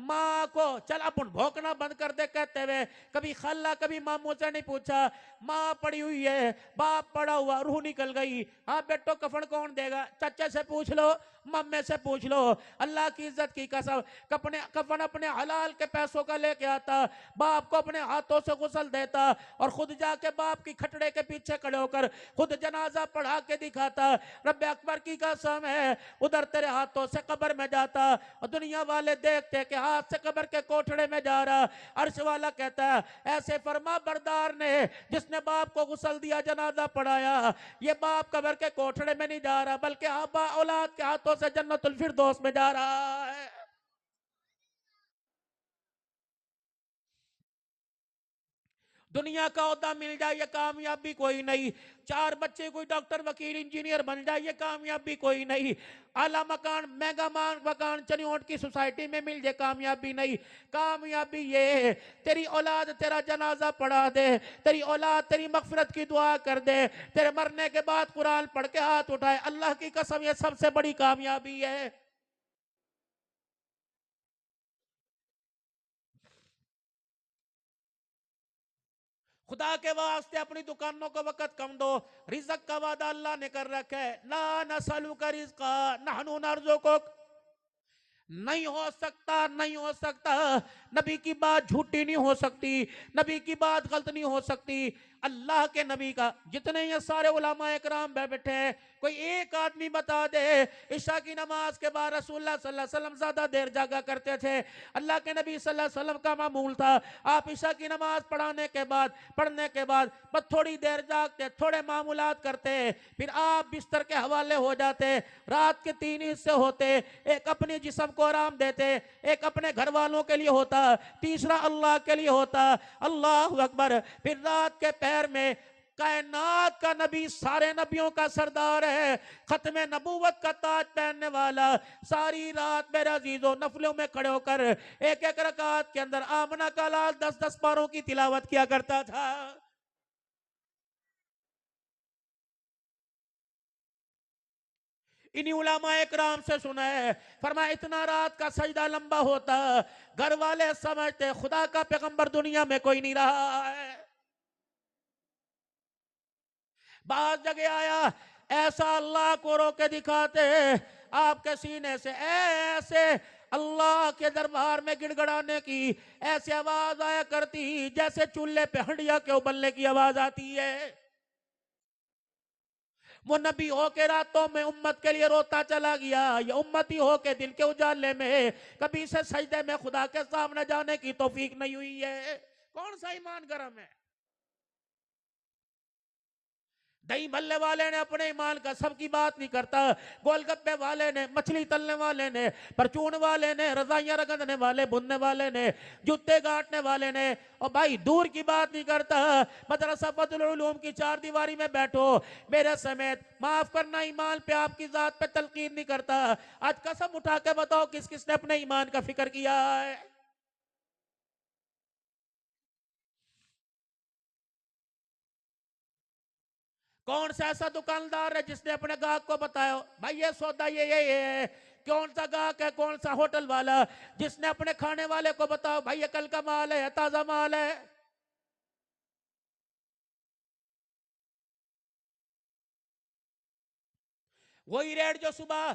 ماں کو چل اپن بھوکنا بند کر دے کہتے ہوئے کبھی خالہ کبھی ماموں سے نہیں پوچھا. ماں پڑی ہوئی ہے، باپ پڑا ہوا، روح نکل گئی، ہاں بیٹو کفن کون دے گا؟ چچے سے پوچھ لو، مامے سے پوچھ لو. اللہ کی عزت کی قسم کفن اپنے حلال کے پیسوں کا لے کے آتا، باپ کو اپنے ہاتھوں سے غسل دیتا اور خود جا کے باپ کی کھٹڑے کے پیچھے کھڑے ہو کر خود جنازہ پڑھا کے دکھاتا. رب اکبر کی قسم ہے ادھر تیرے ہاتھوں سے قبر میں جاتا اور دنیا والے دیکھتے کہ ہاتھ سے قبر کے کوٹھڑے میں جا رہا. عرش والا کہتا ہے ایسے فرما بردار نے جس نے باپ کو غسل دیا جنازہ پڑھایا، یہ باپ قبر کے کوٹھڑے میں نہیں جا رہا بلکہ آبا اولاد کے ہاتھوں سے جنت الفردوس میں جا رہا ہے. دنیا کا عہدہ مل جائے یہ کامیابی کوئی نہیں، 4 بچے کوئی ڈاکٹر وکیل انجینئر بن جائے یہ کامیابی کوئی نہیں، اعلیٰ مکان میگا مکان چنیوٹ کی سوسائٹی میں مل جائے کامیابی نہیں. کامیابی یہ ہے تیری اولاد تیرا جنازہ پڑھا دے، تیری اولاد تیری مغفرت کی دعا کر دے، تیرے مرنے کے بعد قرآن پڑھ کے ہاتھ اٹھائے. اللہ کی قسم یہ سب سے بڑی کامیابی ہے. خدا کے واسطے اپنی دکانوں کا وقت کم دو، رزق کا وعدہ اللہ نے کر رکھا ہے لا نسألک رزقا نحن نرزقک. نہیں ہو سکتا، نہیں ہو سکتا، نبی کی بات جھوٹی نہیں ہو سکتی، نبی کی بات غلط نہیں ہو سکتی. اللہ کے نبی کا جتنے یہ سارے علماء اکرام بیٹھے ہیں کوئی ایک آدمی بتا دے عشاء کی نماز کے بعد رسول اللہ صلی اللہ علیہ وسلم زیادہ دیر جاگا کرتے تھے. اللہ کے نبی صلی اللہ علیہ وسلم کا معمول تھا آپ عشاء کی نماز پڑھنے کے بعد بس تھوڑی دیر جاگتے، تھوڑے معمولات کرتے، پھر آپ بستر کے حوالے ہو جاتے. رات کے 3 حصے ہوتے، ایک اپنے جسم کو آرام دیتے، ایک اپنے گھر والوں کے لیے ہوتا، تیسرا اللہ کے لیے ہوتا. اللہ اکبر. پھر رات کے پہر میں کائنات کا نبی سارے نبیوں کا سردار ہے، ختم نبوت کا تاج پہننے والا، ساری رات میرے عزیزوں نفلوں میں کھڑے ہو کر ایک ایک رکعت کے اندر آمنہ کا لال 10 پاروں کی تلاوت کیا کرتا تھا. انہی علماء اکرام سے سنا ہے، فرمایا اتنا رات کا سجدہ لمبا ہوتا، گھر والے سمجھتے خدا کا پیغمبر دنیا میں کوئی نہیں رہا ہے۔ بعض جگہ آیا ایسا اللہ کو رو کے دکھاتے، آپ کے سینے سے ایسے اللہ کے دربار میں گڑ گڑانے کی ایسی آواز آیا کرتی جیسے چولہے پہ ہنڈیا کے ابلنے کی آواز آتی ہے۔ وہ نبی ہو کے راتوں میں امت کے لیے روتا چلا گیا، یہ امتی ہو کے دل کے اجالے میں کبھی سے سجدے میں خدا کے سامنے جانے کی توفیق نہیں ہوئی ہے۔ کون سا ایمان گرم ہے؟ دہی بھلے والے نے اپنے ایمان کا سب کی بات نہیں کرتا، گول گپے والے نے، مچھلی تلنے والے نے، پرچون والے نے، رضائیاں رگندنے والے، بننے والے نے، جوتے گاٹنے والے نے، اور بھائی دور کی بات نہیں کرتا، مدرسہ فضل العلوم کی چار دیواری میں بیٹھو میرے سمیت، معاف کرنا ایمان پہ آپ کی ذات پہ تلقین نہیں کرتا۔ آج قسم اٹھا کے بتاؤ کس کس نے اپنے ایمان کا فکر کیا ہے؟ کون سا ایسا دکاندار ہے جس نے اپنے گاہک کو بتایا بھائی یہ سودا یہ ہے؟ کون سا گاہک ہے، کون سا ہوٹل والا جس نے اپنے کھانے والے کو بتاؤ بھائی یہ کل کا مال ہے، تازہ مال ہے؟ وہی ریٹ جو صبح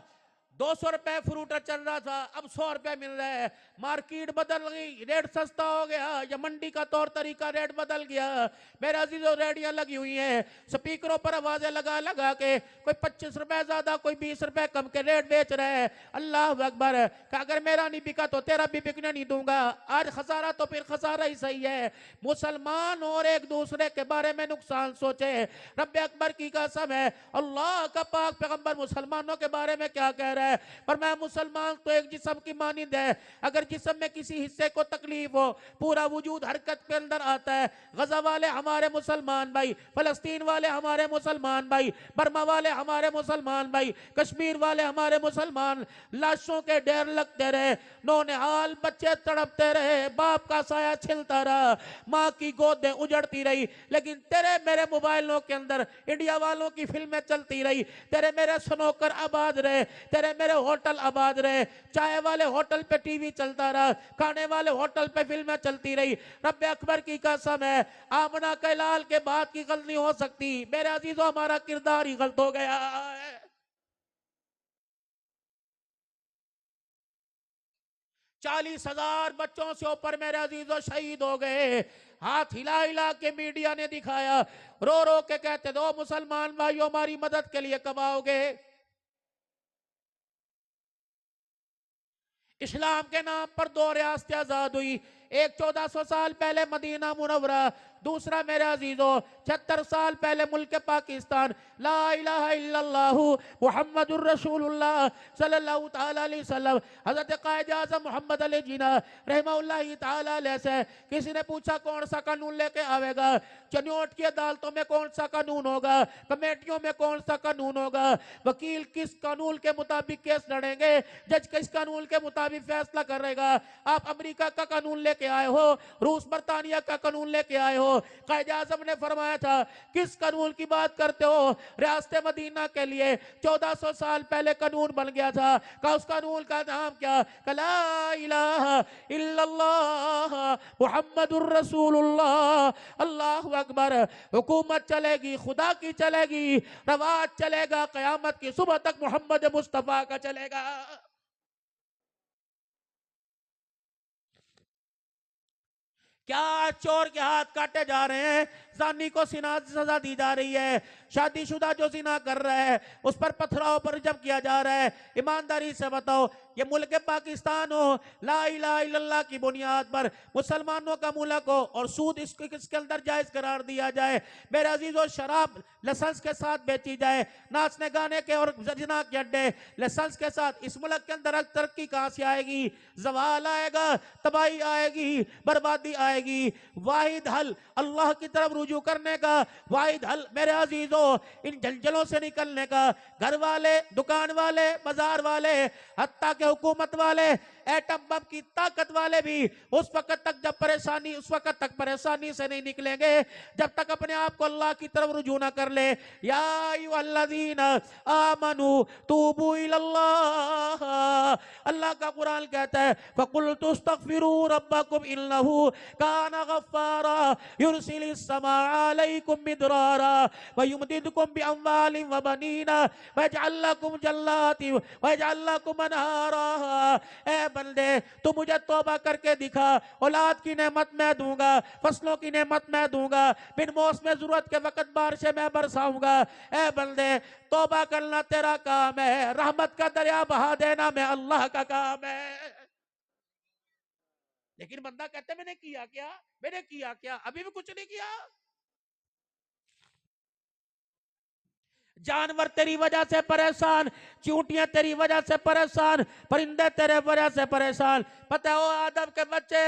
200 روپے فروٹر چل رہا تھا اب 100 روپے مل رہا ہے، مارکیٹ بدل گئی، ریٹ سستا ہو گیا، یا منڈی کا طور طریقہ ریٹ بدل گیا۔ میرے عزیزوں ریڈیاں لگی ہوئی ہیں، سپیکروں پر آوازیں لگا لگا کے کوئی 25 روپے زیادہ کوئی 20 روپے کم کے ریٹ بیچ رہے ہیں۔ اللہ اکبر، کہ اگر میرا نہیں بکا تو تیرا بھی بکنے نہیں دوں گا۔ آج خسارہ تو پھر خسارہ ہی صحیح ہے۔ مسلمان اور ایک دوسرے کے بارے میں نقصان سوچے۔ رب اکبر کی قسم ہے، اللہ کا پاک پیغمبر مسلمانوں کے بارے میں کیا کہہ رہا ہے؟ پر میں مسلمان تو ایک جسم کی مانند ہے، اگر جسم میں کسی حصے کو تکلیف ہو پورا وجود حرکت کے اندر آتا ہے۔ غزہ والے ہمارے مسلمان بھائی، فلسطین والے ہمارے مسلمان بھائی، برما والے ہمارے مسلمان بھائی، کشمیر والے ہمارے مسلمان، لاشوں کے ڈھیر لگتے رہے، نونہال بچے تڑپتے رہے، باپ کا سایہ چھلتا رہا، ماں کی گودیں اجڑتی رہی، لیکن تیرے میرے موبائلوں کے اندر انڈیا والوں کی فلمیں چلتی رہی، تیرے میرے سنوکر آباد رہے، تیرے میرے ہوٹل آباد رہے، چائے والے ہوٹل پہ ٹی وی چلتا رہا، کھانے والے ہوٹل پہ فلمیں چلتی رہی۔ رب اکبر کی قسم ہے، آمنہ کے لال کے بعد کی غلط نہیں ہو سکتی۔ میرے عزیزوں ہمارا کردار ہی غلط ہو گیا ہے۔ 40,000 بچوں سے اوپر میرے عزیزوں شہید ہو گئے۔ ہاتھ ہلا ہلا کے میڈیا نے دکھایا، رو رو کے کہتے دو مسلمان بھائیوں ہماری مدد کے لیے کب آؤ گے؟ اسلام کے نام پر 2 ریاستیں آزاد ہوئی، ایک 1400 سال پہلے مدینہ منورہ، دوسرا میرے عزیزوں 76 سال پہلے ملک پاکستان۔ لا الہ الا اللہ محمد الرسول اللہ صلی اللہ تعالیٰ علیہ وسلم۔ حضرت قائد اعظم محمد علی جناح رحمہ اللہ تعالیٰ علیہ سے کسی نے پوچھا کون سا قانون لے کے آوے گا؟ چنوٹ کی عدالتوں میں کون سا قانون ہوگا؟ کمیٹیوں میں کون سا قانون ہوگا؟ وکیل کس قانون کے مطابق کیس لڑیں گے؟ جج کس قانون کے مطابق فیصلہ کرے گا؟ آپ امریکہ کا قانون لے کے آئے ہو، روس برطانیہ کا قانون لے کے آئے ہو۔ قائد اعظم نے فرمایا تھا کس قانون کی بات کرتے ہو؟ ریاست مدینہ کے لیے 1400 سال پہلے قانون بن گیا تھا، کہ اس قانون کا نام کیا؟ کہ لا الہ الا اللہ محمد الرسول اللہ۔ اللہ اکبر، حکومت چلے گی خدا کی چلے گی، رواج چلے گا قیامت کی صبح تک محمد مصطفیٰ کا چلے گا۔ کیا چور کے ہاتھ کاٹے جا رہے ہیں، زانی کو سزا دی جا رہی ہے، شادی شدہ جو زنا کر رہا ہے اس پر پتھراؤ پر جب کیا جا رہا ہے۔ ایمانداری سے بتاؤ، یہ ملک پاکستان ہو، لا الہ الا اللہ کی بنیاد پر مسلمانوں کا ملک ہو اور سود اس کے اندر جائز قرار دیا جائے، میرے عزیزوں شراب لسنس کے ساتھ بیچی جائے، ناچنے گانے کے اور زنا کے اڈے لسنس کے ساتھ، اس ملک کے اندر ترقی کہاں سے آئے گی؟ زوال آئے گا، تباہی آئے گی، بربادی آئے گی۔ واحد حل اللہ کی طرف رجوع رجوع کرنے کا واحد حل میرے عزیزوں ان جلجلوں سے نکلنے کا، گھر والے، دکان والے، بازار والے، حتیٰ کہ حکومت والے، ایٹم بم کی طاقت والے بھی اس وقت تک پریشانی سے نہیں نکلیں گے جب تک اپنے آپ کو اللہ کی طرف رجوع نہ کر لے۔ یا ایھا الذین آمنوا توبوا الی اللہ، اللہ کا قرآن کہتا ہے فَقُلْتُ اسْتَغْفِرُوا رَبَّكُمْ إِنَّهُ كَانَ غَفَّارًا يُرْسِلِ السَّمَاءَ عَلَيْكُمْ مِدْرَارًا وَيُمْدِدْكُمْ بِأَمْوَالٍ وَبَنِينَ وَيَجْعَلْ لَكُمْ جَنَّاتٍ وَيَجْعَلْ لَكُمْ أَنْهَارًا۔ اے بندے تو مجھے توبہ کر کے دکھا، اولاد کی نعمت میں دوں گا، فصلوں کی نعمت میں دوں گا، بن موسم ضرورت کے وقت بارشیں میں برساؤں گا۔ اے بندے توبہ کرنا تیرا کام ہے، رحمت کا دریا بہا دینا میں اللہ کا کام ہے۔ لیکن بندہ کہتا ہے میں نے کیا کیا، ابھی بھی کچھ نہیں کیا۔ جانور تیری وجہ سے پریشان، چونٹیاں تیری وجہ سے پریشان، پرندے تیرے وجہ سے پریشان۔ پتہ ہو آدم کے بچے،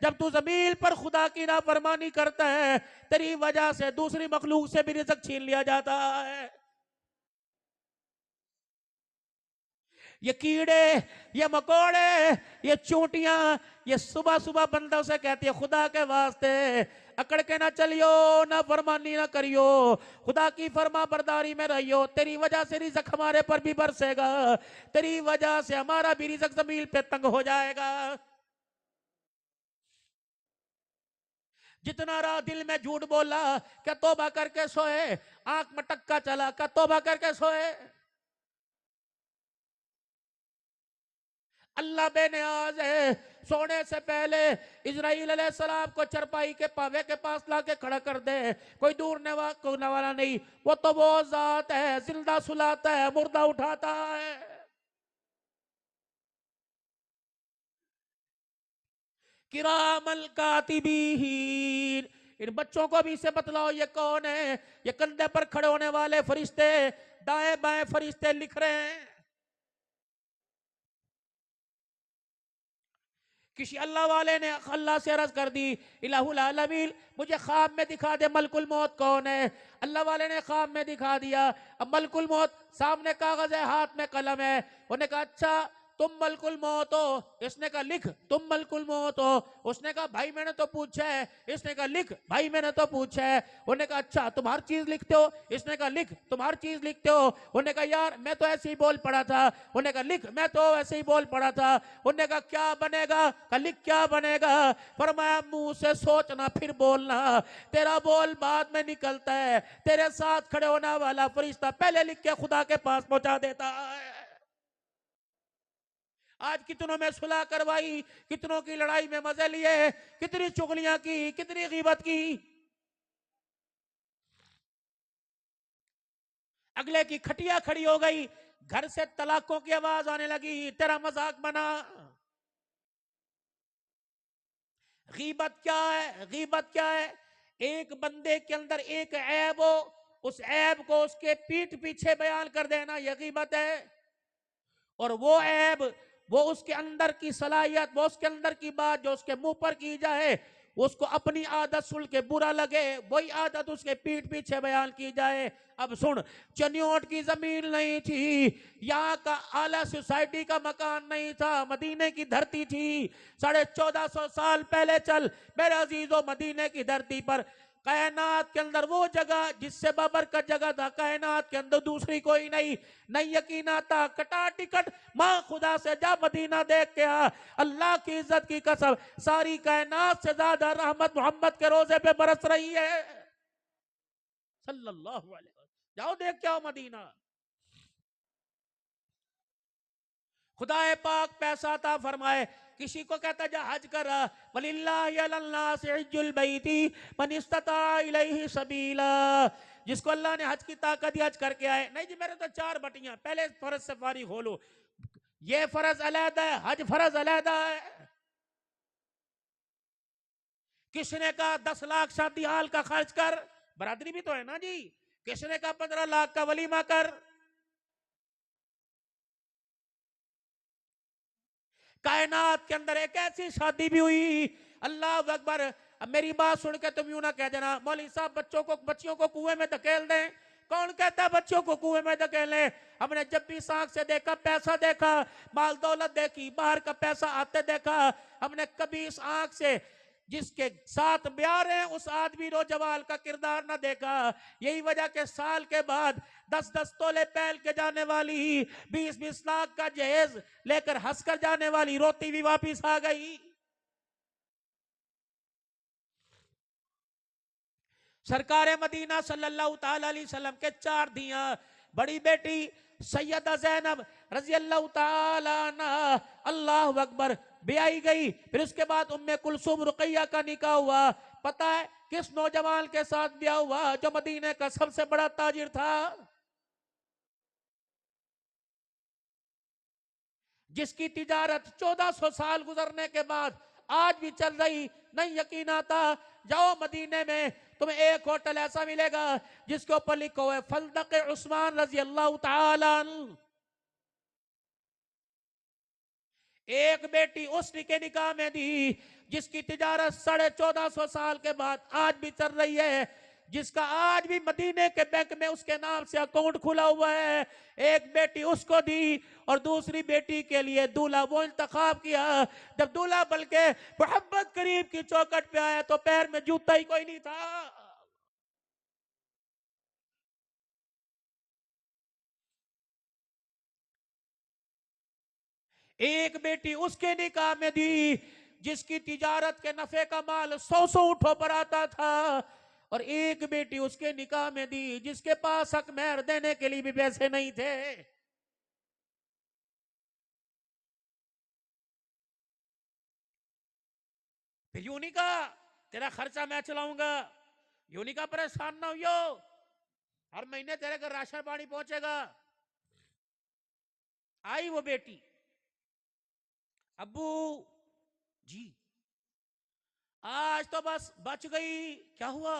جب تو زمین پر خدا کی نافرمانی کرتا ہے تیری وجہ سے دوسری مخلوق سے بھی رزق چھین لیا جاتا ہے۔ یہ کیڑے، یہ مکوڑے، یہ چونٹیاں، یہ صبح صبح بندوں سے کہتی ہے خدا کے واسطے اکڑ کے نہ چلیو، نہ فرمانی نہ کریو، خدا کی فرما برداری میں رہیو، تیری وجہ سے رزق ہمارے پر بھی برسے گا، تیری وجہ سے ہمارا بھی رزق زمین پہ تنگ ہو جائے گا۔ جتنا راہ دل میں جھوٹ بولا کیا توبہ کر کے سوئے، آنکھ میں ٹکا چلا کیا توبہ کر کے سوئے۔ اللہ بے نیاز ہے، سونے سے پہلے اسرائیل علیہ السلام کو چرپائی کے پاوے کے پاس لا کے کھڑا کر دے، کوئی دور کرنے والا نہیں، وہ تو وہ ذات ہے زندہ سلاتا ہے، مردہ اٹھاتا ہے۔ کرام الکاتبین، ان بچوں کو بھی سے بتلاؤ یہ کون ہے؟ یہ کندھے پر کھڑے ہونے والے فرشتے، دائیں بائیں فرشتے لکھ رہے ہیں۔ کسی اللہ والے نے اللہ سے عرض کر دی الہ العالمین مجھے خواب میں دکھا دے ملک الموت کون ہے۔ اللہ والے نے خواب میں دکھا دیا، اب ملک الموت سامنے کاغذ ہے، ہاتھ میں قلم ہے، انہوں نے کہا اچھا تم ملک الموت ہو؟ اس نے کہا لکھ تم ملک الموت ہو۔ اس نے کہا بھائی میں نے تو پوچھا ہے۔ اس نے کہا لکھ بھائی میں نے تو پوچھا ہے۔ انہوں نے کہا اچھا تم ہر چیز لکھتے ہو؟ اس نے کہا لکھ تم ہر چیز لکھتے ہو۔ انہوں نے کہا یار میں تو ایسے ہی بول پڑا تھا۔ انہوں نے کہا لکھ میں تو ایسے ہی بول پڑا تھا۔ انہوں نے کہا کیا بنے گا؟ کہا لکھ کیا بنے گا؟ فرمایا منہ سے سوچنا پھر بولنا، تیرا بول بعد میں نکلتا ہے، تیرے ساتھ کھڑے ہونے والا فرشتہ پہلے لکھ کے خدا کے پاس پہنچا دیتا ہے۔ آج کتنوں میں صلح کروائی، کتنوں کی لڑائی میں مزے لیے، کتنی چغلیاں کی، کتنی غیبت کی، اگلے کی کھٹیا کھڑی ہو گئی، گھر سے طلاقوں کی آواز آنے لگی، تیرا مذاق بنا۔ غیبت کیا ہے؟ غیبت کیا ہے؟ ایک بندے کے اندر ایک عیب ہو، اس عیب کو اس کے پیٹھ پیچھے بیان کر دینا، یہ غیبت ہے۔ اور وہ عیب، وہ اس کے اندر کی صلاحیت، وہ اس کے اندر کی بات جو اس کے منہ پر کی جائے، اس کو اپنی عادت سن کے برا لگے، وہی عادت اس کے پیٹھ پیچھے بیان کی جائے۔ اب سن، چنیوٹ کی زمین نہیں تھی، یہاں کا اعلیٰ سوسائٹی کا مکان نہیں تھا، مدینے کی دھرتی تھی۔ 1450 سال پہلے چل میرے عزیزو، مدینے کی دھرتی پر کائنات کے اندر وہ جگہ جس سے بابرکت جگہ تھا، کائنات کے اندر دوسری کوئی نہیں یقین آتا، کٹا ٹکٹ ماں خدا سے جا مدینہ دیکھ کے آ، اللہ کی عزت کی قسم ساری کائنات سے زیادہ رحمت محمد کے روزے پہ برس رہی ہے صلی اللہ علیہ وسلم۔ جاؤ دیکھ کے آؤ مدینہ۔ خدا پاک پیسہ عطا فرمائے، کسی کو کہتا جا حج کر، وَلِلَّهِ عَلَى النَّاسِ حِجُّ الْبَيْتِ مَنِ اسْتَطَاعَ إِلَيْهِ سَبِيلًا، جس کو اللہ نے حج کی طاقت دی حج کر کے آئے۔ نہیں جی میرے تو 4 بٹیاں، پہلے فرض سے فارغ ہو لو، یہ فرض علیحدہ ہے، حج فرض علیحدہ ہے۔ کس نے کہا 10 لاکھ شادی حال کا خرچ کر، برادری بھی تو ہے نا جی۔ کس نے کہا 15 لاکھ کا ولیمہ کر۔ کائنات کے اندر ایک ایسی شادی بھی ہوئی، اللہ اکبر، اب میری بات سن کے تم یوں نہ کہہ دینا مولوی صاحب بچیوں کو کنویں میں دھکیل دیں. کون کہتا ہے بچوں کو کنویں میں دھکیلیں؟ ہم نے جب بھی آنکھ سے دیکھا، پیسہ دیکھا، مال دولت دیکھی، باہر کا پیسہ آتے دیکھا، ہم نے کبھی اس آنکھ سے جس کے ساتھ بیار ہیں اس آدمی نوجوان کا کردار نہ دیکھا. یہی وجہ کہ سال کے بعد 10-10 تولے پہن کے جانے والی، 20-20 لاکھ کا جہیز لے کر ہنس کر جانے والی روتی بھی واپس آ گئی. سرکار مدینہ صلی اللہ تعالی علیہ وسلم کے 4 دھیاں، بڑی بیٹی سیدہ زینب رضی اللہ تعالی عنہ، اللہ اکبر، بیائی گئی. پھر اس کے بعد ام کلثوم رقیہ کا نکاح ہوا. پتہ ہے کس نوجوان کے ساتھ بیاہ ہوا؟ جو مدینہ کا سب سے بڑا تاجر تھا، جس کی تجارت 1400 سال گزرنے کے بعد آج بھی چل رہی. نہیں یقین آتا؟ جاؤ مدینے میں تمہیں ایک ہوٹل ایسا ملے گا جس کے اوپر لکھا ہوا ہے فندق عثمان رضی اللہ تعالی عنہ. ایک بیٹی اس کے نکاح میں دی جس کی تجارت 1450 سال کے بعد آج بھی چل رہی ہے، جس کا آج بھی مدینے کے بینک میں اس کے نام سے اکاؤنٹ کھلا ہوا ہے. ایک بیٹی اس کو دی اور دوسری بیٹی کے لیے دولہا وہ انتخاب کیا. جب دولہا بلکہ محبت قریب کی چوکٹ پہ آیا تو پیر میں جوتا ہی کوئی نہیں تھا. ایک بیٹی اس کے نکاح میں دی جس کی تجارت کے نفع کا مال 100 اونٹوں پر آتا تھا، اور ایک بیٹی اس کے نکاح میں دی جس کے پاس حق مہر دینے کے لیے بھی پیسے نہیں تھے. پھر یوں نہیں کہا تیرا خرچہ میں چلاؤں گا، یوں نہیں کہا پریشان نہ ہوئیو، ہر مہینے تیرے گھر راشن پانی پہنچے گا. آئی وہ بیٹی، ابو جی آج تو بس بچ گئی. کیا ہوا؟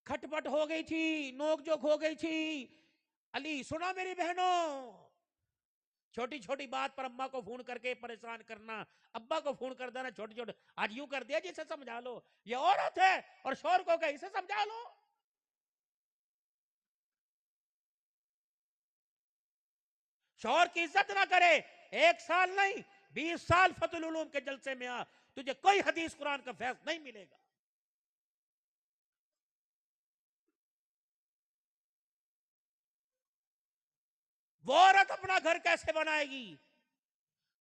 کھٹ پٹ ہو گئی تھی، نوک جوک ہو گئی تھی. علی سنا میری بہنوں، چھوٹی چھوٹی بات پر اماں کو فون کر کے پریشان کرنا، ابا کو فون کر دینا چھوٹی چھوٹی. آج یوں کر دیا جسے سمجھا لو یہ عورت ہے، اور شوہر کو کہ اسے سمجھا لو. شوہر کی عزت نہ کرے، 1 سال نہیں 20 سال فتح العلوم کے جلسے میں آ، تجھے کوئی حدیث قرآن کا فیض نہیں ملے گا. وہ عورت اپنا گھر کیسے بنائے گی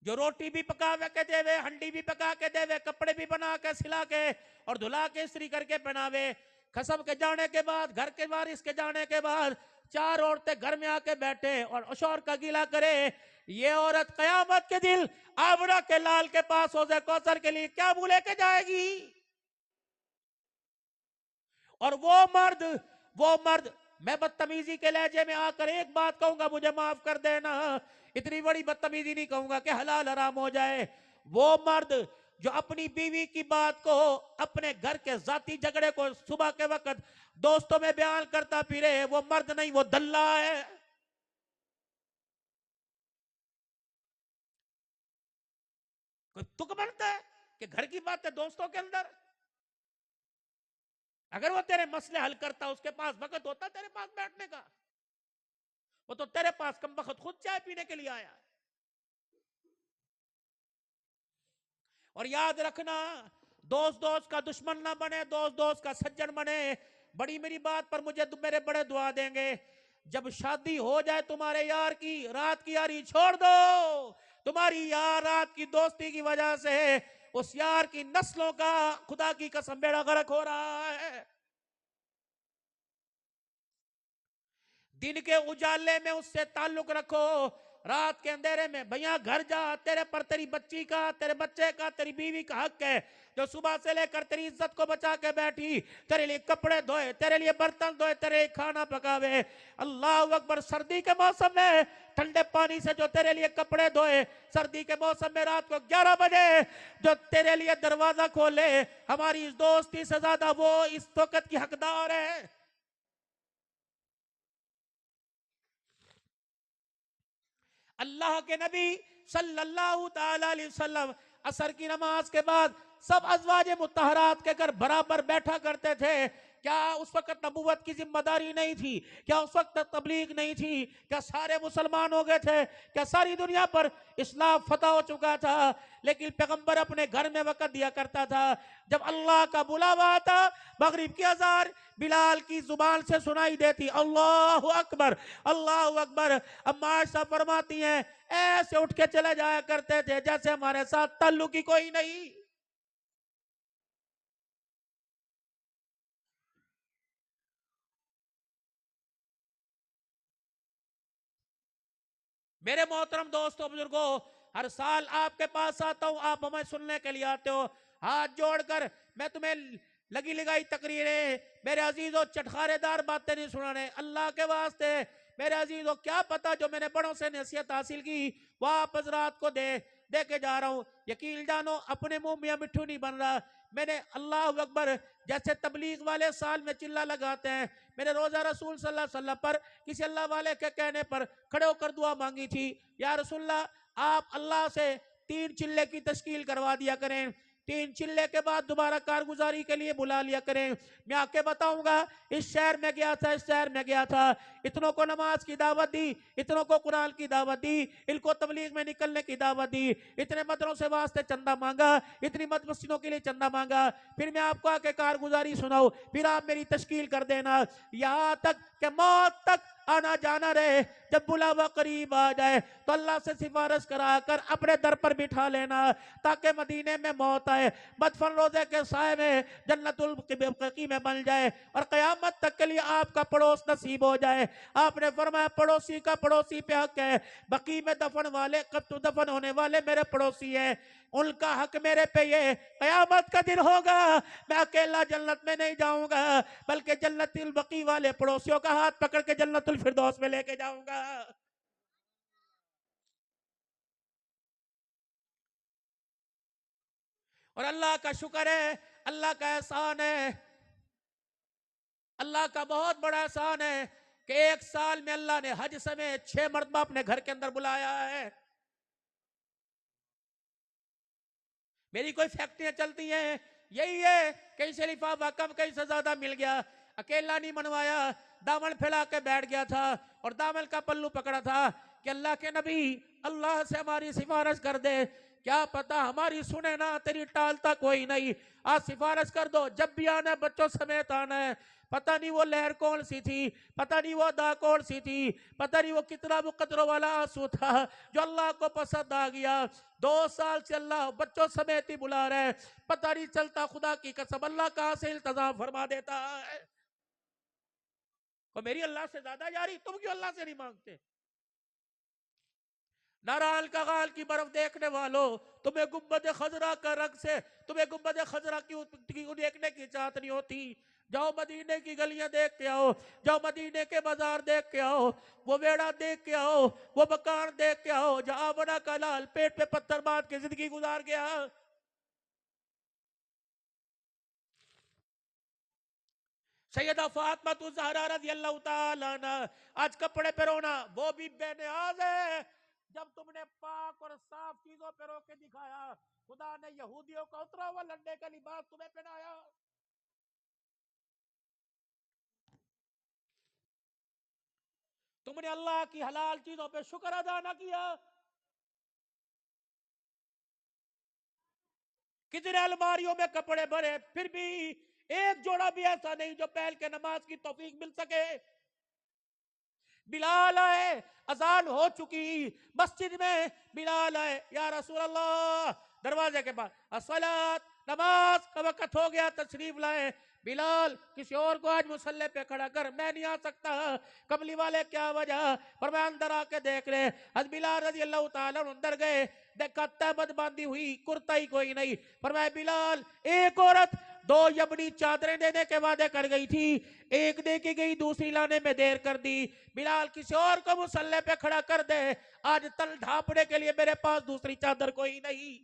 جو روٹی بھی پکا کے دے وے، ہنڈی بھی پکا کے دے وے، کپڑے بھی بنا کے سلا کے اور دھلا کے استری کر کے پہناوے. خصم کے جانے کے بعد، گھر کے وارث کے جانے کے بعد 4 عورتیں گھر میں آ کے بیٹھے اور شوہر کا گیلا کرے. یہ عورت قیامت کے دن آبرہ کے لال کے پاس حوض کوثر کے لیے کیا منہ لے کے جائے گی؟ اور وہ مرد میں بدتمیزی کے لہجے میں آ کر ایک بات کہوں گا، مجھے معاف کر دینا، اتنی بڑی بدتمیزی نہیں کہوں گا کہ حلال حرام ہو جائے. وہ مرد جو اپنی بیوی کی بات کو، اپنے گھر کے ذاتی جھگڑے کو صبح کے وقت دوستوں میں بیان کرتا پھرے، وہ مرد نہیں، وہ دلہ ہے. کوئی تک بنتا ہے کہ گھر کی باتیں دوستوں کے اندر؟ اگر وہ تیرے مسئلے حل کرتا، اس کے پاس وقت ہوتا تیرے پاس بیٹھنے کا؟ وہ تو تیرے پاس کم وقت خود چائے پینے کے لیے آیا. اور یاد رکھنا، دوست کا دشمن نہ بنے، دوست کا سجن بنے. بڑی میری بات پر مجھے میرے بڑے دعا دیں گے. جب شادی ہو جائے تمہارے یار کی، رات کی یاری چھوڑ دو. تمہاری یار رات کی دوستی کی وجہ سے اس یار کی نسلوں کا خدا کی قسم بیڑا غرق ہو رہا ہے. دن کے اجالے میں اس سے تعلق رکھو، رات کے اندھیرے میں بھیا گھر جا. تیرے پر تیری بچی کا، تیرے بچے کا، تیری بیوی کا حق ہے جو صبح سے لے کر تیری عزت کو بچا کے بیٹھی، تیرے لیے کپڑے دھوئے، تیرے لیے برتن دھوئے، تیرے لیے کھانا پکاوے. اللہ اکبر. سردی کے موسم میں ٹھنڈے پانی سے جو تیرے لیے کپڑے دھوئے، سردی کے موسم میں رات کو 11 بجے جو تیرے لیے دروازہ کھولے، ہماری اس دوستی سے زیادہ وہ اس وقت کی حقدار ہے. اللہ کے نبی صلی اللہ تعالی علیہ وسلم عصر کی نماز کے بعد سب ازواج مطہرات کے گھر برابر بیٹھا کرتے تھے. کیا اس وقت نبوت کی ذمہ داری نہیں تھی؟ کیا اس وقت تبلیغ نہیں تھی؟ کیا سارے مسلمان ہو گئے تھے؟ کیا ساری دنیا پر اسلام فتح ہو چکا تھا؟ لیکن پیغمبر اپنے گھر میں وقت دیا کرتا تھا. جب اللہ کا بلاوا آتا مغرب کی اذان بلال کی زبان سے سنائی دیتی، اللہ اکبر اللہ اکبر. اما عائشہ فرماتی ہیں ایسے اٹھ کے چلے جایا کرتے تھے جیسے ہمارے ساتھ تعلق ہی کوئی نہیں. میرے محترم دوستوں بزرگوں، ہر سال آپ کے پاس آتا ہوں، آپ ہمیں سننے کے لیے آتے ہو. ہاتھ جوڑ کر میں تمہیں لگی لگائی تقریریں، میرے عزیزوں چٹخارے دار باتیں نہیں سنانے. اللہ کے واسطے میرے عزیزوں کیا پتا جو میں نے بڑوں سے نصیحت حاصل کی وہ آپ حضرات کو دے کے جا رہا ہوں. یقین جانو اپنے منہ میاں مٹھو نہیں بن رہا. میں نے اللہ اکبر جیسے تبلیغ والے سال میں چلہ لگاتے ہیں، میں نے روزہ رسول صلی اللہ علیہ وسلم پر کسی اللہ والے کے کہنے پر کھڑے ہو کر دعا مانگی تھی، یا رسول اللہ آپ اللہ سے 3 چلے کی تشکیل کروا دیا کریں، 3 چلے کے بعد دوبارہ کارگزاری کے لیے بلا لیا کریں. میں آ کے بتاؤں گا اس شہر میں گیا تھا، اس شہر میں گیا تھا، اتنوں کو نماز کی دعوت دی، اتنوں کو قرآن کی دعوت دی، ان کو تبلیغ میں نکلنے کی دعوت دی، اتنے مدرسوں سے واسطے چندہ مانگا، اتنی مسجدوں کے لیے چندہ مانگا. پھر میں آپ کو آ کے کارگزاری سناؤ، پھر آپ میری تشکیل کر دینا، یہاں تک کہ موت تک آنا جانا رہے. جب بلاوا قریب آ جائے تو اللہ سے سفارش کرا کر اپنے در پر بٹھا لینا تاکہ مدینے میں موت آئے مدفن روزے کے سائے میں جنت البقیع میں بن جائے اور قیامت تک کے لیے آپ کا پڑوس نصیب ہو جائے. آپ نے فرمایا پڑوسی کا پڑوسی پہ حق ہے. بقیع میں دفن ہونے والے میرے پڑوسی ہیں، ان کا حق میرے پہ یہ. قیامت کا دن ہوگا میں اکیلا جنت میں نہیں جاؤں گا بلکہ جنت البقیع والے پڑوسیوں کا ہاتھ پکڑ کے جنت الفردوس میں لے کے جاؤں گا. اور اللہ کا شکر ہے، اللہ کا احسان ہے، اللہ کا بہت بڑا احسان ہے کہ 1 سال میں اللہ نے حج سمیت 6 مرتبہ اپنے گھر کے اندر بلایا ہے. میری کوئی فیکٹریاں چلتی ہیں، یہی ہے کہیں سے لفافہ کم کہیں سے زیادہ مل گیا. اکیلا نہیں منوایا، دامن پھیلا کے بیٹھ گیا تھا اور دامن کا پلو پکڑا تھا کہ اللہ کے نبی اللہ سے ہماری سفارش کر دے، کیا پتا ہماری سنے نہ، تیری ٹالتا کوئی نہیں. آج سفارش کر دو، جب بھی آنا ہے بچوں سمیت آنا ہے. پتہ نہیں وہ لہر کون سی تھی، پتہ نہیں وہ دا کون سی تھی، پتہ نہیں وہ کتنا مقدروں والا آنسو تھا جو اللہ کو پسند آ گیا. 2 سال سے اللہ بچوں سمیت ہی بلا رہے، پتہ نہیں چلتا خدا کی قسم اللہ کہاں سے التزام فرما دیتا ہے. اور میری اللہ سے زیادہ جاری، تم کیوں اللہ سے نہیں مانگتے؟ نارال کا غال کی برف دیکھنے والوں، تمہیں گنبد خضرا کا رنگ سے، تمہیں گنبد خضرا کیوں دیکھنے کی چاہت نہیں ہوتی؟ جاؤ مدینے کی گلیاں دیکھ کے آؤ، جاؤ مدینے کے بازار دیکھ کے آؤ، وہ ویڑا دیکھ کے آؤ، وہ مکان دیکھ کے آؤ جہاں بنا کا لال پیٹ پہ پتھر باندھ کے زندگی گزار گیا. سیدہ فاطمہ الزہرا رضی اللہ تعالیٰ عنہ، آج کپڑے پہ رونا وہ بھی بے نیاز ہے. جب تم نے پاک اور صاف چیزوں پہ رو کے دکھایا، خدا نے یہودیوں کا اترا ہوا لنڈے کا لباس تمہیں پہنایا. تم نے اللہ کی حلال چیزوں پہ شکر ادا نہ کیا. کتنے الماریوں میں کپڑے بھرے پھر بھی ایک جوڑا بھی ایسا نہیں جو پہن کے نماز کی توفیق مل سکے. بلال آئے، اذان ہو چکی مسجد میں، بلال آئے، یا رسول اللہ، دروازے کے پاس الصلاۃ، نماز کا وقت ہو گیا، تشریف لائے. بلال کسی اور کو آج مسلح پہ کھڑا کر، میں نہیں آ سکتا. کملی والے کیا وجہ؟ فرمایا اندر آ کے دیکھ لے. حضرت بلال رضی اللہ تعالیٰ اندر گئے، دیکھا تہبند باندھی ہوئی، کرتا ہی کوئی نہیں. فرمایا بلال، ایک عورت 2 یمنی چادریں دینے کے وعدے کر گئی تھی، ایک دے کے گئی، دوسری لانے میں دیر کر دی. بلال کسی اور کو مسلح پہ کھڑا کر دے، آج تل ڈھانپنے کے لیے میرے پاس دوسری چادر کوئی نہیں.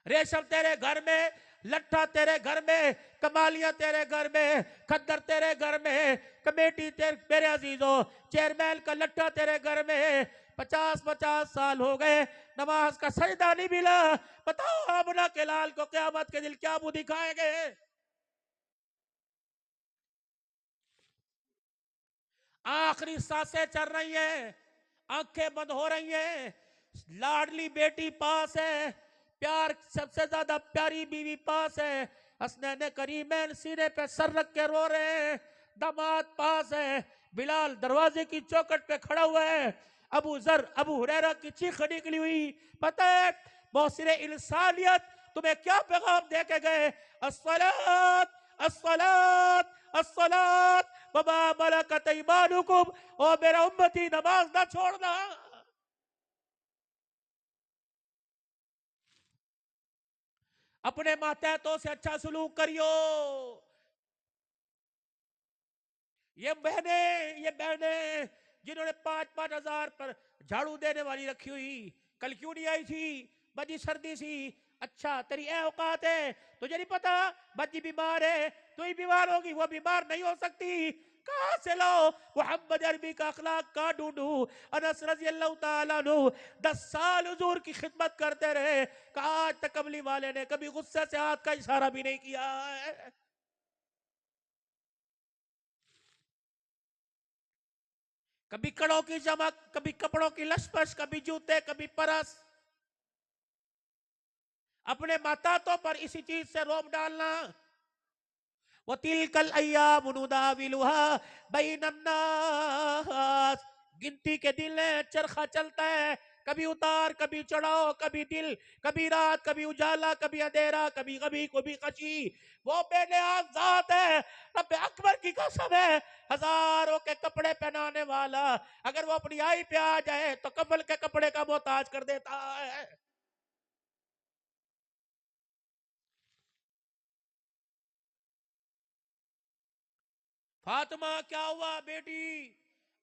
ریشم تیرے گھر میں، لٹھا تیرے گھر میں، کمالیاں تیرے گھر میں، کھدر تیرے گھر میں، کمیٹی میرے عزیزوں، چیئرمین کا لٹھا تیرے گھر میں، 50 سال ہو گئے نماز کا سجدہ نہیں ملا. بتاؤ آمنہ کے لال کو قیامت کے دل کیا منہ دکھائیں گے؟ آخری سانسیں چل رہی ہیں، آنکھیں بند ہو رہی ہیں، لاڈلی بیٹی پاس ہے، پیار سب سے زیادہ پیاری بیوی پاس ہے، حسنین کریمین سینے پہ سر رکھ کے رو رہے ہیں، داماد پاس ہے، بلال دروازے کی چوکٹ پہ کھڑا ہوا ہے، ابو ذر ابو ہریرہ کی چیخ نکلی ہوئی. پتہ ہے محسن انسانیت تمہیں کیا پیغام دے کے گئے؟ الصلاۃ الصلاۃ الصلاۃ وما ملکت ایمانکم، او میرا امتی نماز نہ چھوڑنا. اپنے ماتحتوں سے اچھا سلوک کریو. یہ بہنیں جنہوں نے 5,000 پر جھاڑو دینے والی رکھی ہوئی، کل کیوں نہیں آئی تھی؟ بجی سردی سی. اچھا تیری اے اوقات ہے، تجھے نہیں پتا بجی بیمار ہے، تو ہی بیمار ہوگی، وہ بیمار نہیں ہو سکتی. کہاں سے لاؤ محمد عربی کا اخلاق؟ کہاں ڈھونڈوں؟ انس رضی اللہ تعالیٰ عنہ 10 سال حضور کی خدمت کرتے رہے، کہ آج تک کملی والے نے کبھی غصے سے ہاتھ کا اشارہ بھی نہیں کیا ہے. کبھی کڑوں کی چمک، کبھی کپڑوں کی لشپش، کبھی جوتے، کبھی پرس. اپنے ماتاتوں پر اسی چیز سے روب ڈالنا. وَتِلْكَ الْأَيَّامُ نُدَاوِلُهَا بَيْنَ النَّاسِ. گنتی کے دن ہے، چرخہ چلتا ہے، کبھی اتار کبھی چڑھاؤ، کبھی دل، کبھی رات، کبھی اجالا، کبھی اندھیرا، کبھی غمی کبھی خوشی. وہ بے نیاز ذات ہے، رب اکبر کی قسم ہے، ہزاروں کے کپڑے پہنانے والا اگر وہ اپنی آئی پہ آ جائے تو کفن کے کپڑے کا محتاج کر دیتا ہے. فاطمہ کیا ہوا بیٹی؟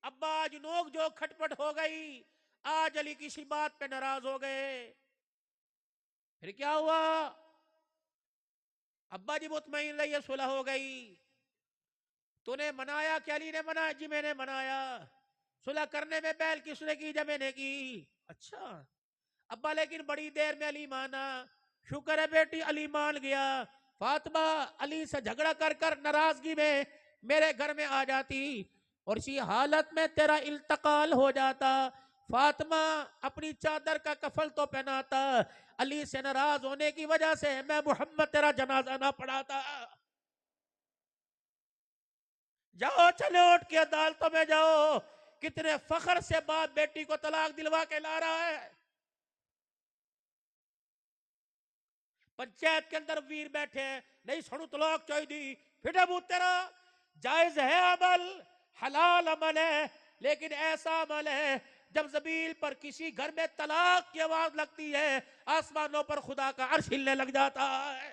ابا آج نوک جو کھٹپٹ ہو گئی، آج علی کسی بات پہ ناراض ہو گئے. پھر کیا ہوا؟ ابا جی مطمئن رہیے، صلح ہو گئی. تو نے منایا کہ علی نے منایا؟ جی میں نے منایا. صلح کرنے میں پہل کس نے کی؟ جب میں نے کی. اچھا ابا لیکن بڑی دیر میں علی مانا. شکر ہے بیٹی علی مان گیا. فاطمہ علی سے جھگڑا کر کر ناراضگی میں میرے گھر میں آ جاتی اور اسی حالت میں تیرا انتقال ہو جاتا. فاطمہ اپنی چادر کا کفل تو پہناتا، علی سے ناراض ہونے کی وجہ سے میں محمد تیرا جنازہ نہ پڑھاتا. جاؤ چلے اٹھ کے عدالتوں میں جاؤ. کتنے فخر سے باپ بیٹی کو طلاق دلوا کے لا رہا ہے. پنچایت کے اندر ویر بیٹھے ہیں، نہیں سنو طلاق چاہیے دی. پھر ابو تیرا جائز ہے عمل، حلال عمل ہے، لیکن ایسا عمل ہے جب زمین پر کسی گھر میں طلاق کی آواز لگتی ہے آسمانوں پر خدا کا عرش ہلنے لگ جاتا ہے.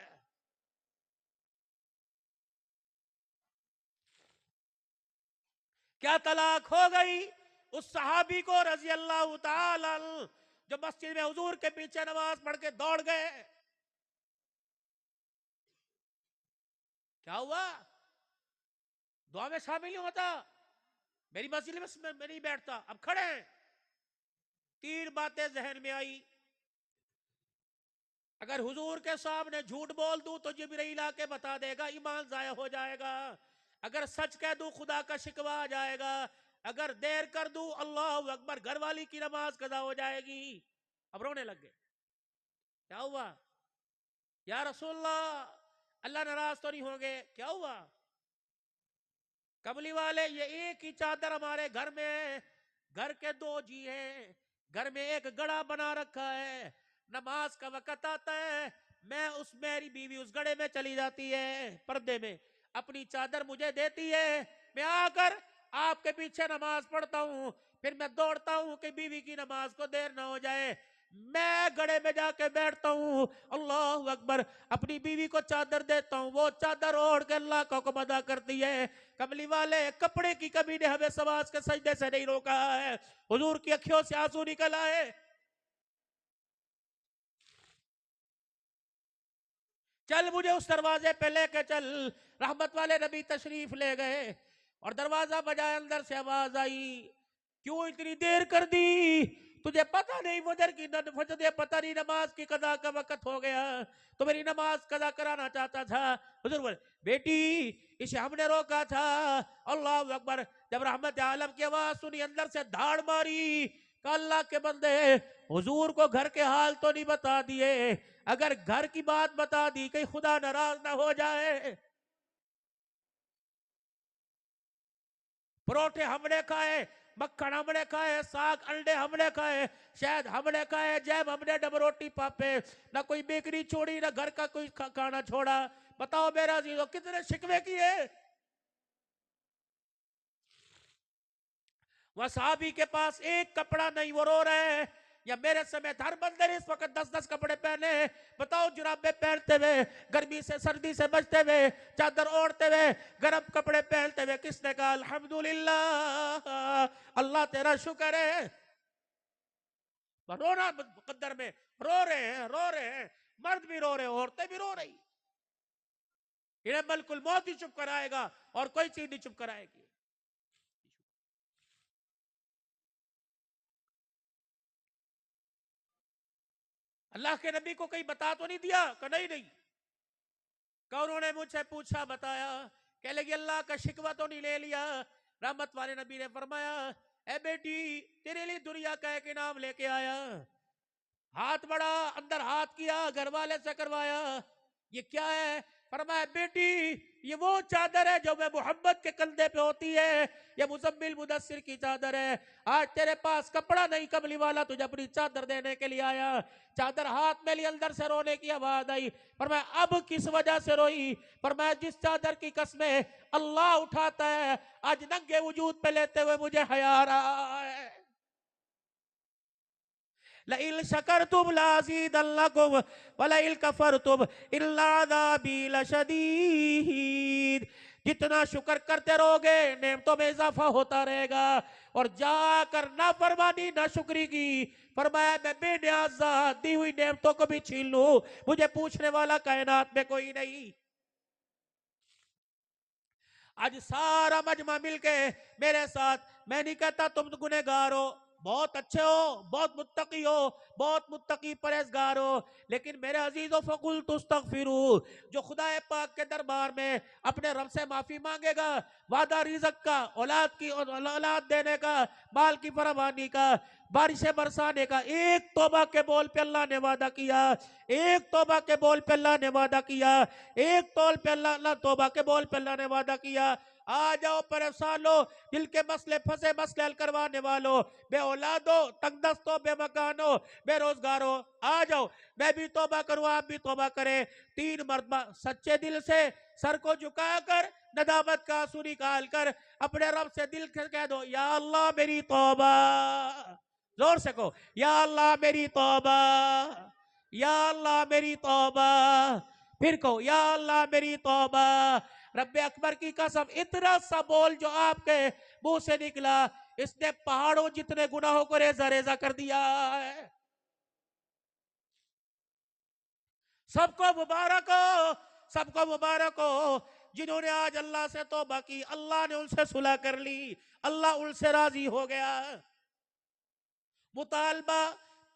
کیا طلاق ہو گئی اس صحابی کو رضی اللہ تعالی عنہ جو مسجد میں حضور کے پیچھے نماز پڑھ کے دوڑ گئے. کیا ہوا؟ دعا میں شامل نہیں ہوتا، میری مسجد میں نہیں بیٹھتا. اب کھڑے ہیں. 3 باتیں ذہن میں آئی. اگر حضور کے سامنے جھوٹ بول دوں تو جبرائیل آ کے بتا دے گا، ایمان ضائع ہو جائے گا. اگر سچ کہہ دوں خدا کا شکوہ آ جائے گا. اگر دیر کر دوں اللہ اکبر گھر والی کی نماز قضا ہو جائے گی. اب رونے لگ گئے. کیا ہوا؟ یا رسول اللہ اللہ ناراض تو نہیں ہوں گے؟ کیا ہوا؟ کملی والے یہ ایک ہی چادر ہمارے گھر میں ہے، گھر کے 2 جی ہیں، گھر میں ایک گڑا بنا رکھا ہے. نماز کا وقت آتا ہے، میں میری بیوی اس گڑے میں چلی جاتی ہے، پردے میں اپنی چادر مجھے دیتی ہے، میں آ کر آپ کے پیچھے نماز پڑھتا ہوں. پھر میں دوڑتا ہوں کہ بیوی کی نماز کو دیر نہ ہو جائے. میں گڑے میں جا کے بیٹھتا ہوں، اللہ اکبر اپنی بیوی کو چادر دیتا ہوں، وہ چادر اوڑھ کے اللہ کا حکم ادا کرتی ہے. کملی والے کپڑے کی کمی نے ہمیں سماج کے سجدے سے نہیں روکا ہے. حضور کی اکھیوں سے آنسو نکل آئے. چل مجھے اس دروازے پہ لے کے چل. رحمت والے نبی تشریف لے گئے اور دروازہ بجائے، اندر سے آواز آئی کیوں اتنی دیر کر دی؟ تجھے پتہ نہیں فجر پتہ نہیں نماز کی قضا کا وقت ہو گیا، تو میری نماز قضا کرانا چاہتا تھا۔ حضور بولے بیٹی اسے ہم نے روکا تھا۔ اللہ اکبر۔ جب رحمت عالم کی آواز سنی اندر سے دھاڑ ماری کہ اللہ کے بندے حضور کو گھر کے حال تو نہیں بتا دیے، اگر گھر کی بات بتا دی کہیں خدا ناراض نہ ہو جائے۔ پروٹھے ہم نے کھائے، مکھن ہم نے کھائے، ساگ انڈے ہم نے کھائے، شاید ہم نے کھائے، جیب ہم نے ڈب روٹی پاپے، نہ کوئی بیکری چھوڑی، نہ گھر کا کوئی کھانا چھوڑا۔ بتاؤ میرا عزیزو کتنے شکوے کیے؟ وہ صحابی کے پاس ایک کپڑا نہیں، وہ رو رہے ہیں، یا میرے سمیت ہر بندے نے اس وقت 10 کپڑے پہنے۔ بتاؤ جرابے پہنتے ہوئے، گرمی سے سردی سے بچتے ہوئے، چادر اوڑھتے ہوئے، گرم کپڑے پہنتے ہوئے، کس نے کہا الحمدللہ اللہ تیرا شکر ہے؟ رونا مقدر میں، رو رہے ہیں، مرد بھی رو رہے ہیں، عورتیں بھی رو رہی۔ انہیں ملک الموت ہی چپ کرائے گا اور کوئی چیز نہیں چپ کرائے گی۔ اللہ کے نبی کو کہیں بتا تو نہیں دیا کہ نہیں کہ انہوں نے مجھ سے پوچھا بتایا، کہہ لگی اللہ کا شکوہ تو نہیں لے لیا؟ رحمت والے نبی نے فرمایا اے بیٹی تیرے لیے دنیا کا ایک انعام لے کے آیا۔ ہاتھ بڑا، اندر ہاتھ کیا، گھر والے سے کروایا، یہ کیا ہے؟ فرمایا بیٹی یہ وہ چادر ہے جو میں محمد کے کندھے پہ ہوتی ہے، یہ مزمل مدثر کی چادر ہے۔ آج تیرے پاس کپڑا نہیں، کملی والا تجھے اپنی چادر دینے کے لیے آیا۔ چادر ہاتھ میں لی، اندر سے رونے کی آواز آئی۔ فرمایا اب کس وجہ سے روئی؟ فرمایا جس چادر کی قسمیں اللہ اٹھاتا ہے آج ننگے وجود پہ لیتے ہوئے مجھے حیا آ رہا ہے۔ لَإِن شَكَرْتُمْ لَأَزِيدَنَّكُمْ وَلَئِن كَفَرْتُمْ إِنَّ عَذَابِي لَشَدِيدٌ۔ جتنا شکر کرتے رہو گے نعمتوں میں اضافہ ہوتا رہے گا، اور جا کر نافرمانی ناشکری کی، فرمایا میں بے نیاز ذات دی ہوئی نعمتوں کو بھی چھین لوں، مجھے پوچھنے والا کائنات میں کوئی نہیں۔ آج سارا مجمع مل کے میرے ساتھ، میں نہیں کہتا تم گنہگار ہو، بہت اچھے ہو، بہت متقی ہو، بہت متقی پرہیزگار ہو، لیکن میرے عزیزو فَقُلْتُ اسْتَغْفِرُوا، جو خدا پاک کے دربار میں اپنے رب سے معافی مانگے گا، وعدہ رزق کا، اولاد دینے کا، مال کی فراوانی کا، بارشیں برسانے کا، ایک توبہ کے بول پہ اللہ نے وعدہ کیا، ایک توبہ کے بول پہ اللہ نے وعدہ کیا، ایک توبہ کے بول پہ اللہ نے وعدہ کیا۔ آ جاؤ پریشانو، دل کے مسئلے پھنسے مسئلے حل کروانے والو، بے اولادو، تنگ دستو، بے مکانو، بے روزگارو، آ جاؤ، میں بھی توبہ کروں، آپ بھی توبہ کریں۔ 3 مرتبہ سچے دل سے سر کو جھکا کر ندامت کا آنسو نکال کر اپنے رب سے دل سے کہہ دو یا اللہ میری توبہ، زور سے کہو یا اللہ میری توبہ، یا اللہ میری توبہ، پھر کہو یا اللہ میری توبہ۔ رب اکبر کی قسم اتنا سا بول جو آپ کے منہ سے نکلا، اس نے پہاڑوں جتنے گناہوں کو ریزہ ریزہ کر دیا ہے۔ سب کو مبارک ہو، سب کو مبارک ہو جنہوں نے آج اللہ سے توبہ کی، اللہ نے ان سے صلح کر لی، اللہ ان سے راضی ہو گیا۔ مطالبہ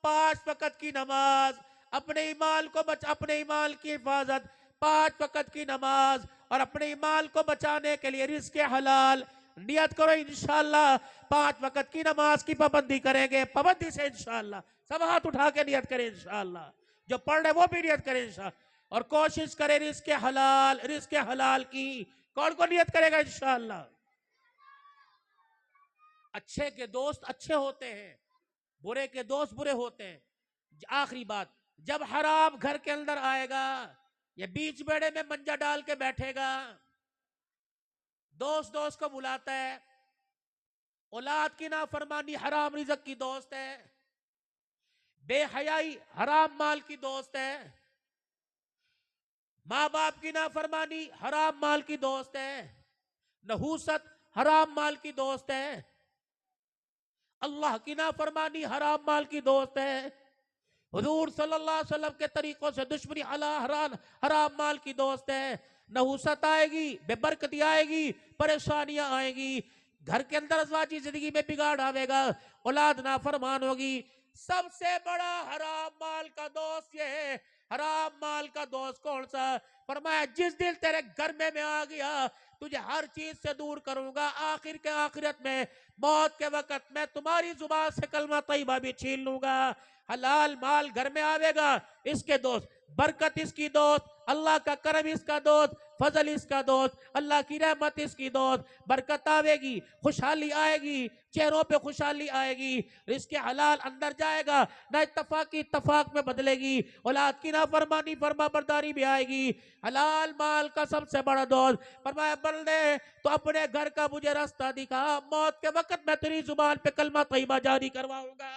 5 وقت کی نماز، اپنے ایمان کی حفاظت، 5 وقت کی نماز اور اپنے ایمان کو بچانے کے لیے رزق حلال۔ نیت کرو انشاءاللہ 5 وقت کی نماز کی پابندی کریں گے، پابندی سے انشاءاللہ، سب ہاتھ اٹھا کے نیت کریں انشاءاللہ، جو پڑھ رہے وہ بھی نیت کریں انشاءاللہ، اور کوشش کریں رزق حلال کی۔ کون کو نیت کرے گا انشاءاللہ؟ اچھے کے دوست اچھے ہوتے ہیں، برے کے دوست برے ہوتے ہیں۔ آخری بات، جب حرام گھر کے اندر آئے گا، یہ بیچ بیڑے میں منجا ڈال کے بیٹھے گا، دوست کو بلاتا ہے، اولاد کی نافرمانی حرام رزق کی دوست ہے، بے حیائی حرام مال کی دوست ہے، ماں باپ کی نافرمانی حرام مال کی دوست ہے، نحوست حرام مال کی دوست ہے، اللہ کی نافرمانی حرام مال کی دوست ہے، حضور صلی اللہ علیہ وسلم کے طریقوں سے دشمنی حرام مال کی دوست ہے۔ نحوست آئے گی، بے برکتی آئے گی، پریشانیاں آئیں گی، گھر کے اندر ازواجی زندگی میں بگاڑ آئے گا، اولاد نافرمان ہوگی۔ سب سے بڑا حرام مال کا دوست یہ ہے۔ حرام مال کا دوست کون سا؟ فرمایا جس دل تیرے گھر میں آ گیا تجھے ہر چیز سے دور کروں گا، آخر کے آخرت میں موت کے وقت میں تمہاری زبان سے کلمہ طیبہ بھی چھین لوں گا۔ حلال مال گھر میں آئے گا، اس کے دوست، برکت اس کی دوست، اللہ کا کرم اس کا دوست، فضل اس کا دوست، اللہ کی رحمت اس کی دوست، برکت آئے گی، خوشحالی آئے گی، چہروں پہ خوشحالی آئے گی، رزق حلال اندر جائے گا، نہ اتفاق کی اتفاق میں بدلے گی، اولاد کی نافرمانی فرما برداری بھی آئے گی۔ حلال مال کا سب سے بڑا دوست۔ فرمایا بندے تو اپنے گھر کا مجھے راستہ دکھا، موت کے وقت میں تیری زبان پہ کلمہ طیبہ جاری کرواؤں گا۔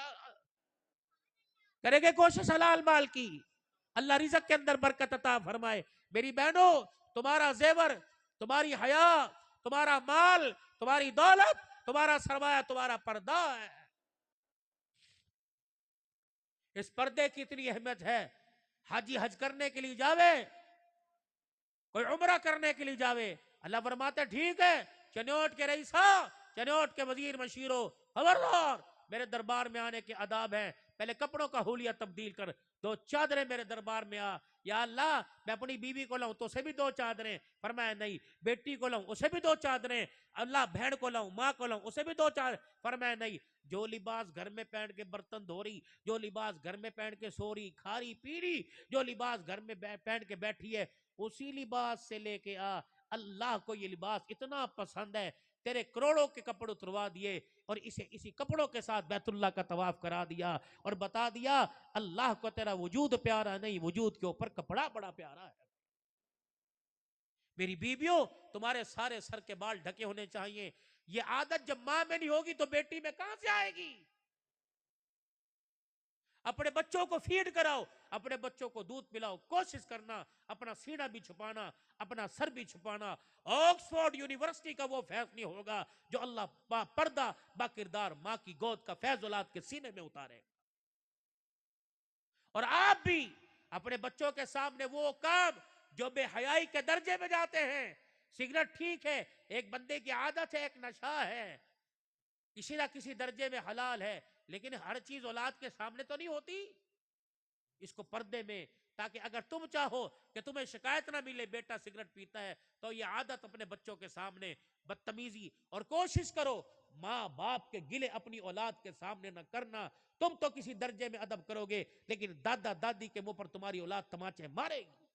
کریں گے کوشش حلال مال کی، اللہ رزق کے اندر برکت عطا فرمائے۔ میری بہنوں، تمہارا زیور، تمہاری حیا، تمہارا مال، تمہاری دولت، تمہارا سرمایہ، تمہارا پردہ ہے۔ اس پردے کی اتنی اہمیت ہے، حاجی حج کرنے کے لیے جاوے، کوئی عمرہ کرنے کے لیے جاوے، اللہ فرماتے ٹھیک ہے، چنوٹ کے رئیسا، چنوٹ کے وزیر مشیرو، خبردار، میرے دربار میں آنے کے آداب ہیں، پہلے کپڑوں کا حلیہ تبدیل کر، 2 چادریں میرے دربار میں آ۔ یا اللہ میں اپنی بیوی کو لاؤں تو اسے بھی 2 چادریں، فرمایا نہیں، بیٹی کو لاؤں اسے بھی 2 چادریں، اللہ بہن کو لاؤں، ماں کو لاؤں اسے بھی 2 چادریں، فرمایا نہیں، جو لباس گھر میں پہن کے برتن دھو رہی، جو لباس گھر میں پہن کے سو رہی، کھا رہی پی رہی، جو لباس گھر میں پہن کے بیٹھی ہے، اسی لباس سے لے کے آ۔ اللہ کو یہ لباس اتنا پسند ہے، تیرے کروڑوں کے کپڑے اتروا دیے اور اسے اسی کپڑوں کے ساتھ بیت اللہ کا طواف کرا دیا اور بتا دیا اللہ کو تیرا وجود پیارا نہیں، وجود کے اوپر کپڑا بڑا پیارا ہے۔ میری بیویوں، تمہارے سارے سر کے بال ڈھکے ہونے چاہیے۔ یہ عادت جب ماں میں نہیں ہوگی تو بیٹی میں کہاں سے آئے گی؟ اپنے بچوں کو فیڈ کراؤ، اپنے بچوں کو دودھ پلاؤ، کوشش کرنا اپنا سینہ بھی چھپانا، اپنا سر بھی چھپانا۔ آکسفورڈ یونیورسٹی کا وہ فیض نہیں ہوگا جو اللہ پردہ با کردار ماں کی گود کا فیض اولاد کے سینے میں اتارے۔ اور آپ بھی اپنے بچوں کے سامنے وہ کام جو بے حیائی کے درجے میں جاتے ہیں، سگریٹ ٹھیک ہے، ایک بندے کی عادت ہے، ایک نشہ ہے، کسی نہ کسی درجے میں حلال ہے، لیکن ہر چیز اولاد کے سامنے تو نہیں ہوتی، اس کو پردے میں، تاکہ اگر تم چاہو کہ تمہیں شکایت نہ ملے بیٹا سگریٹ پیتا ہے تو یہ عادت اپنے بچوں کے سامنے بدتمیزی، اور کوشش کرو ماں باپ کے گلے اپنی اولاد کے سامنے نہ کرنا۔ تم تو کسی درجے میں ادب کرو گے لیکن دادا دادی کے منہ پر تمہاری اولاد تماچے مارے گی۔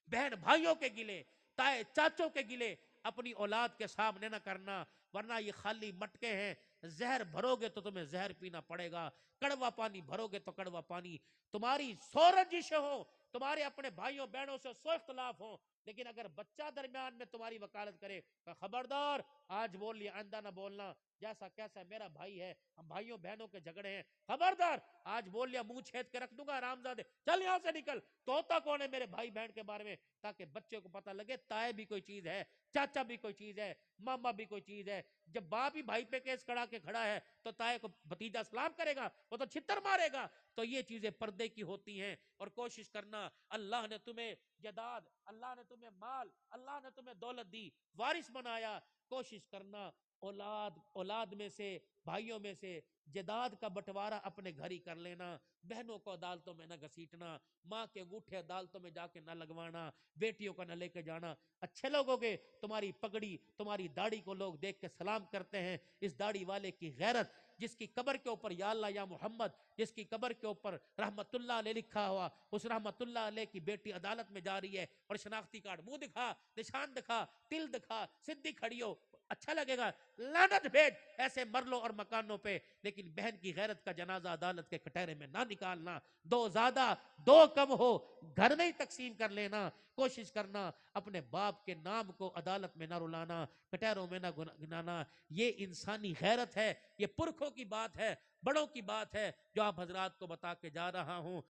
بہن بھائیوں کے گلے، تائے چاچوں کے گلے اپنی اولاد کے سامنے نہ کرنا، ورنہ یہ خالی مٹکے ہیں، زہر بھرو گے تو تمہیں زہر پینا پڑے گا، کڑوا پانی بھرو گے تو کڑوا پانی۔ تمہاری 100 رنجشیں ہوں، تمہارے اپنے بھائیوں بہنوں سے 100 اختلاف ہوں، لیکن اگر بچہ درمیان میں تمہاری وکالت کرے تو خبردار، آج بول لیا آئندہ نہ بولنا، جیسا کیسا میرا بھائی ہے، ہم بھائیوں بہنوں کے جھگڑے ہیں، خبردار، آج بول لیا منہ چھید کے رکھ دوں گا حرامزادے، چل یہاں سے نکل، توتا کون ہے میرے بھائی بہن کے بارے میں، تاکہ بچے کو پتہ لگے تائے بھی کوئی چیز ہے، چاچا بھی کوئی چیز ہے، ماما بھی کوئی چیز ہے۔ جب باپ ہی بھائی پہ کیس کڑا کے کھڑا ہے تو تائے کو بھتیجا سلام کرے گا؟ وہ تو چھتر مارے گا۔ تو یہ چیزیں پردے کی ہوتی ہیں، اور کوشش کرنا، اللہ نے تمہیں جداد، اللہ نے تمہیں مال، اللہ نے تمہیں دولت دی، وارث بنایا، کوشش کرنا اولاد میں سے، بھائیوں میں سے جداد کا بٹوارا اپنے گھر ہی کر لینا، بہنوں کو عدالتوں میں نہ گھسیٹنا، ماں کے انگوٹھے عدالتوں میں جا کے نہ لگوانا، بیٹیوں کا نہ لے کے جانا۔ اچھے لوگوں کے تمہاری پگڑی، تمہاری داڑھی کو لوگ دیکھ کے سلام کرتے ہیں، اس داڑھی والے کی غیرت، جس کی قبر کے اوپر یا اللہ یا محمد، جس کی قبر کے اوپر رحمت اللہ علیہ لکھا ہوا، اس رحمت اللہ علیہ کی بیٹی عدالت میں جا رہی ہے اور شناختی کارڈ منہ دکھا، نشان دکھا، تل دکھا، سدھی کھڑی ہو، اچھا لگے گا، لعنت بھیج ایسے مرلوں اور مکانوں پہ، لیکن بہن کی غیرت کا جنازہ عدالت کے کٹہرے میں نہ نکالنا۔ 2 زیادہ 2 کم ہو، گھر میں ہی تقسیم کر لینا، کوشش کرنا اپنے باپ کے نام کو عدالت میں نہ رلانا، کٹہروں میں نہ گنانا۔ یہ انسانی غیرت ہے، یہ پرکھوں کی بات ہے، بڑوں کی بات ہے جو آپ حضرات کو بتا کے جا رہا ہوں۔